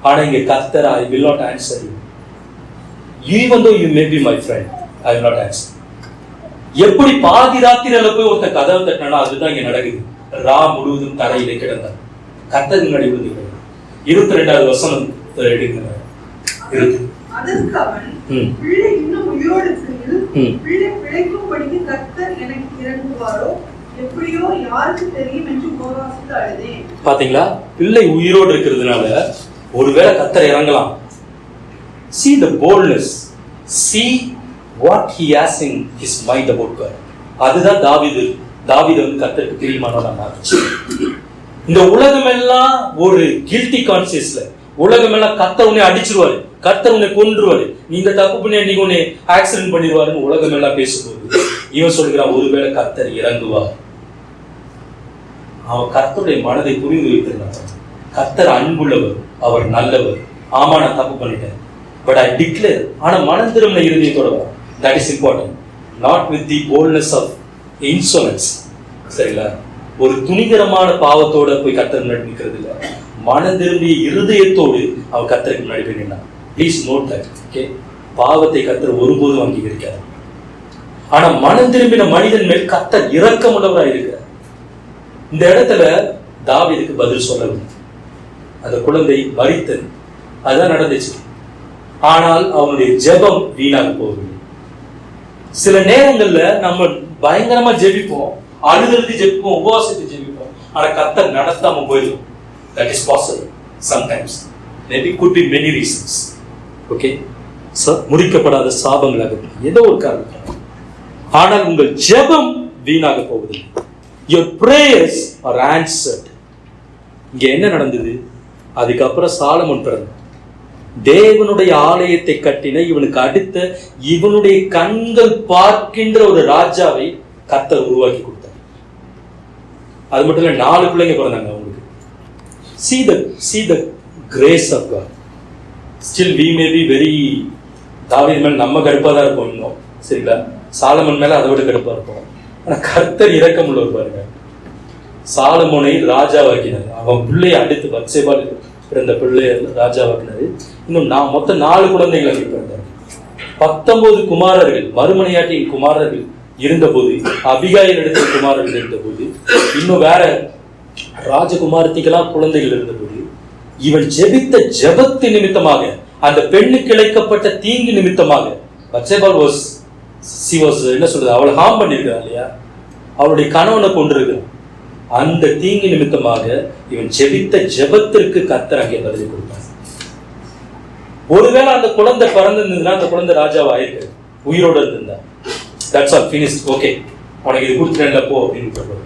ஆனா இங்க கர்த்தர், I will not answer you. Even though you may be my friend, I will not answer. எப்படி பாதி ராத்திரில போய் ஒருத்த கதவை தட்டினா அதுதான் இங்க நடக்குது. ராம் முழுவதும் தரையிலே கிடந்தார். கர்த்தர் முன்னாடி விழுந்து 22வது வசனம் எடுங்க. அதற்கு அவன், பிள்ளை இன்னும் உயிரோடு இருக்கையில் பிள்ளை பிழைக்கும்படிக்கு கர்த்தர் எனக்கு இறங்குவாரோ எப்படியோ யாருக்கு தெரியும் என்று உபவாசித்து அழுதேன். பாத்தீங்களா? பிள்ளை உயிரோடு இருக்கிறதுனால ஒருவேளை கர்த்தர் இறங்கலாம். See the boldness. See what he has in his mind about God. அதுதான் தாவீது வந்து கர்த்தருக்கு பிரியமானவனா மாறுச்சு. இந்த உலகமெல்லாம் ஒரு கில்ட்டி கான்சியஸ்ல, உலகமெல்லாம் கர்த்தர் உன்னை அடிச்சிருவாரு, கர்த்தர் உன்னை கொன்றுவாரு, நீங்க தப்பு பண்ணி நீங்க உன்னை ஆக்சிடென்ட் பண்ணிடுவாருன்னு உலகமெல்லாம் பேசும்போது இவன் சொல்கிறான், ஒருவேளை கர்த்தர் இறங்குவார். அவன் கர்த்தருடைய மனதை புரிந்து வைத்திருந்தான். கர்த்தர் அன்புள்ளவர், அவர் நல்லவர். ஆமா, நான் தப்பு பண்ணிட்டேன், but I declare. ஆனா மனம் திரும்பின இருதயத்தோட வரும். That is important. Not with the boldness of insolence. சரிங்களா? ஒரு துணிகரமான பாவத்தோட போய் கர்த்தர் முன்னாடி நிற்கிறது இல்லை. மனம் திரும்பிய இருதயத்தோடு அவன் கர்த்தருக்கு முன்னாடி போய் நின்றான். Please note that. Okay. பாவத்தை கர்த்தர் ஒருபோதும் அங்கீகரிக்கார். ஆனா மனம் திரும்பின மனிதன் மேல் கர்த்தர் இரக்கமுள்ளவராய் இருக்கிறார். இந்த இடத்துல தாவீதுக்கு பதில் சொல்லவில்லை. அந்த குழந்தை மரித்தது, அதுதான் நடந்துச்சு. ஆனால் அவனுடைய ஜெபம் வீணாக போகவில்லை. சில நேரங்கள்ல நம்ம பயங்கரமா ஜெபிப்போம், அழுது ஜெபிப்போம், உபவாசத்தை ஜெபிப்போம், ஆனா கர்த்தர் நடத்தாம போயிடும். That is possible sometimes. Maybe could be many reasons. Okay, முறிக்கப்படாத சாபங்களாக ஏதோ ஒரு காரணம். ஆனால் உங்கள் ஜெபம் வீணாக போவதில்லை. Your prayers are answered. இங்க என்ன நடந்தது? அதுக்கப்புறம் சாலமோன் பிறந்தான். தேவனுடைய ஆலயத்தை கட்டின இவனுக்கு அடுத்த இவனுடைய கண்கள் பார்க்கின்ற ஒரு ராஜாவை கர்த்தர் உருவாக்கி கொடுத்தார். அது மட்டும் இல்ல, 4 பிள்ளைங்க பிறந்தாங்க அவங்களுக்கு. See the grace of God. Still we may be very தாவீது மேல நம்ம கடுப்பா தான் இருப்போம் இன்னும், சரிங்களா? சாலமோன் மேல அதை விட கடுப்பா இருப்போம். ஆனா கர்த்தர் இரக்கம் உள்ளவர் பாருங்க. சாலமோனை ராஜாவாக்கினார். அவன் பிள்ளையை அடுத்து பத்சேபால் பிறந்த பிள்ளைய ராஜாவாக்கினாரு. இன்னும் மொத்தம் 4 குழந்தைகள் பிறந்தார். 19 குமாரர்கள், மறுமனையாட்டியின் குமாரர்கள் இருந்தபோது, அபிகாயில் எடுத்த குமாரர்கள் இருந்தபோது, இன்னும் வேற ராஜகுமாரத்திக்கெல்லாம் குழந்தைகள் இருந்தபோது, இவன் ஜெபித்த ஜெபத்து நிமித்தமாக, அந்த பெண்ணுக்கு இழைக்கப்பட்ட தீங்கு நிமித்தமாக, பத்சேபால் என்ன சொல்றது, அவளை ஹார்ம் பண்ணிருக்கிறான் இல்லையா, அவளுடைய கணவனை கொண்டிருக்கிறான். அந்த தீங்கு நிமித்தமாக இவன் ஜெபித்த ஜெபத்திற்கு கர்த்தர் அங்கே பதில் கொடுத்தார். ஒருவேளை அந்த குழந்தை பிறந்திருந்ததுன்னா அந்த குழந்தை ராஜாவாயிருக்கு, உயிரோடு இருந்தா, தட்ஸ் ஆல் ஃபினிஷ்ட், ஓகே உனக்கு இது கொடுத்துட்டேன்ல போ அப்படின்னு சொல்றது.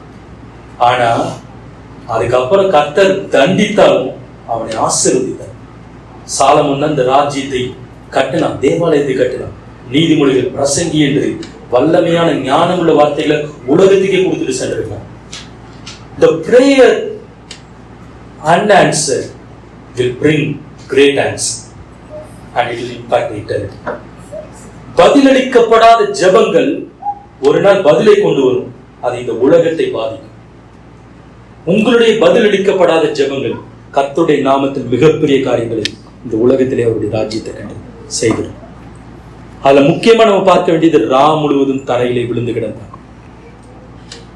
ஆனா அதுக்கப்புறம் கர்த்தர் தண்டித்தாலும் அவனை ஆசீர்வதித்தார். சாலமோன் அந்த ராஜ்யத்தை கட்டினான், தேவாலயத்தை கட்டினான். நீதிமொழிகள், பிரசங்கி என்று வல்லமையான ஞானமுள்ள வார்த்தைகளை உலகத்துக்கே கொடுத்துட்டு சென்றிருக்கான். The prayer unanswered will bring great answer and it will impact eternity. பதிலளிக்கப்படாத ஜெபங்கள் ஒரு நாள் பதிலை கொண்டு வரும், அது இந்த உலகத்தை பாதிக்கும். உங்களுடைய பதிலளிக்கப்படாத ஜெபங்கள் கர்த்தருடைய நாமத்தில் மிகப்பெரிய காரியங்களை இந்த உலகத்திலே அவருடைய ராஜ்யத்தை கண்டு செய்கிறார். அதுல முக்கியமா நம்ம பார்க்க வேண்டியது, முழுவதும் தரையிலே விழுந்து கிடந்தான்.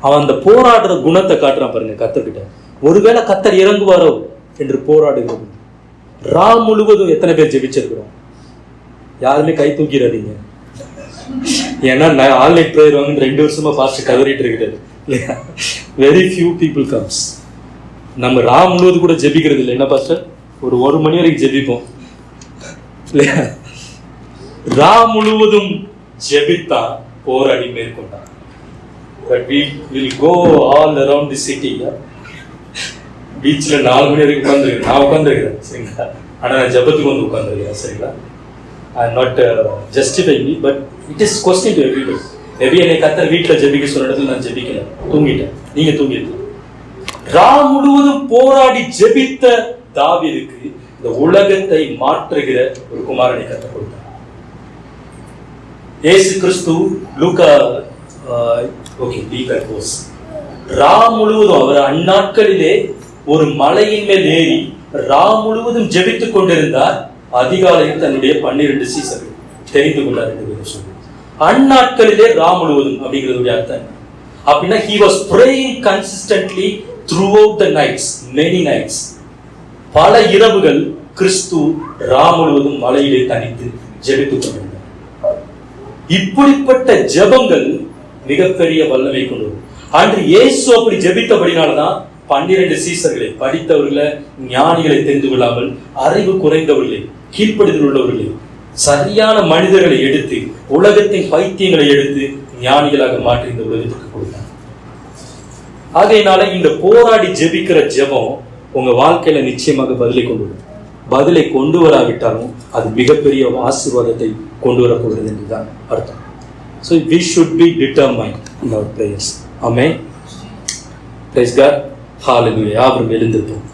அவன் அந்த போராடுற குணத்தை காட்டுறான் பாருங்க கர்த்தர்கிட்ட. ஒருவேளை கர்த்தர் இறங்குவாரோ என்று போராடுகிறோம். முழுவதும் எத்தனை பேர் ஜெபிச்சிருக்கிறோம்? யாருமே கை தூக்கிறாதீங்க. ஏன்னா நான் ஆன்லைன் ப்ரேயர் வாங்க 2 வருஷமா பாஸ்டர் கதறிட்டு இருக்கிறது இல்லையா? Very few people comes. நம்ம முழுவதும் கூட ஜெபிக்கிறது இல்லை. என்ன பாஸ்டர், ஒரு 1 மணி வரைக்கும் ஜெபிப்போம் இல்லையா? முழுவதும் ஜெபித்தா போராடி மேற்கொண்டான். But we will go all around the city. பீச்ல 4 மணி வரைக்கும் உட்காந்துருக்கேன், நான் உட்காந்துருக்கிறேன், சரிங்களா? ஆனா நான் ஜபத்துக்கு வந்து உட்காந்துருக்கேன், சரிங்களா? I am not justifying me, but it is question to everybody. Maybe என்னை கர்த்தர் வீட்டுல ஜெபிக்க சொன்ன இடத்துல நான் ஜெபிக்கல, தூங்கிட்டேன், நீங்க தூங்கிட்டீங்க. முழுவதும் போராடி ஜெபித்த தாவீதுக்கு இந்த உலகத்தை மாற்றுகிற ஒரு குமாரனை கர்த்தர் கொடுத்தார். இயேசு கிறிஸ்து லூக்கா முழுவதும் அவர் அந்நாட்களிலே ஒரு மலையின் மேல் ஏறி முழுவதும் ஜெபித்துக் கொண்டிருந்தார். அதிகாலையில் தன்னுடைய 12 சீசர்கள் தெரிந்து கொண்டார் என்று சொல்லி, அந்நாட்களிலே முழுவதும் அப்படிங்கிறது அர்த்தம் அப்படின்னா he was praying consistently throughout the nights, many nights. பல இரவுகள் கிறிஸ்து முழுவதும் மலையிலே தனித்து ஜெபித்துக் கொண்டிருந்தார். இப்படிப்பட்ட ஜெபங்கள் மிகப்பெரிய வல்லமை கொண்டு வரும். அன்று இயேசு அப்படி ஜெபித்தபடினால்தான் 12 சீசர்களை, படித்தவர்களை, ஞானிகளை தெரிந்து கொள்ளாமல் அறிவு குறைந்தவர்களை, கீழ்ப்படிதல் உள்ளவர்களை, சரியான மனிதர்களை எடுத்து, உலகத்தின் பைத்தியங்களை எடுத்து ஞானிகளாக மாற்றி இந்த உலகத்துக்கு கொடுத்தார். ஆகையினால இந்த போராடி ஜெபிக்கிற ஜெபம் உங்க வாழ்க்கையில நிச்சயமாக பதிலை கொண்டு வரும். பதிலை கொண்டு வராவிட்டாலும் அது மிகப்பெரிய ஆசீர்வாதத்தை கொண்டு வரப்போகிறது என்றுதான் அர்த்தம். So we should be determined in our prayers. Amen. Praise God. Hallelujah. எழுந்திருப்போம்.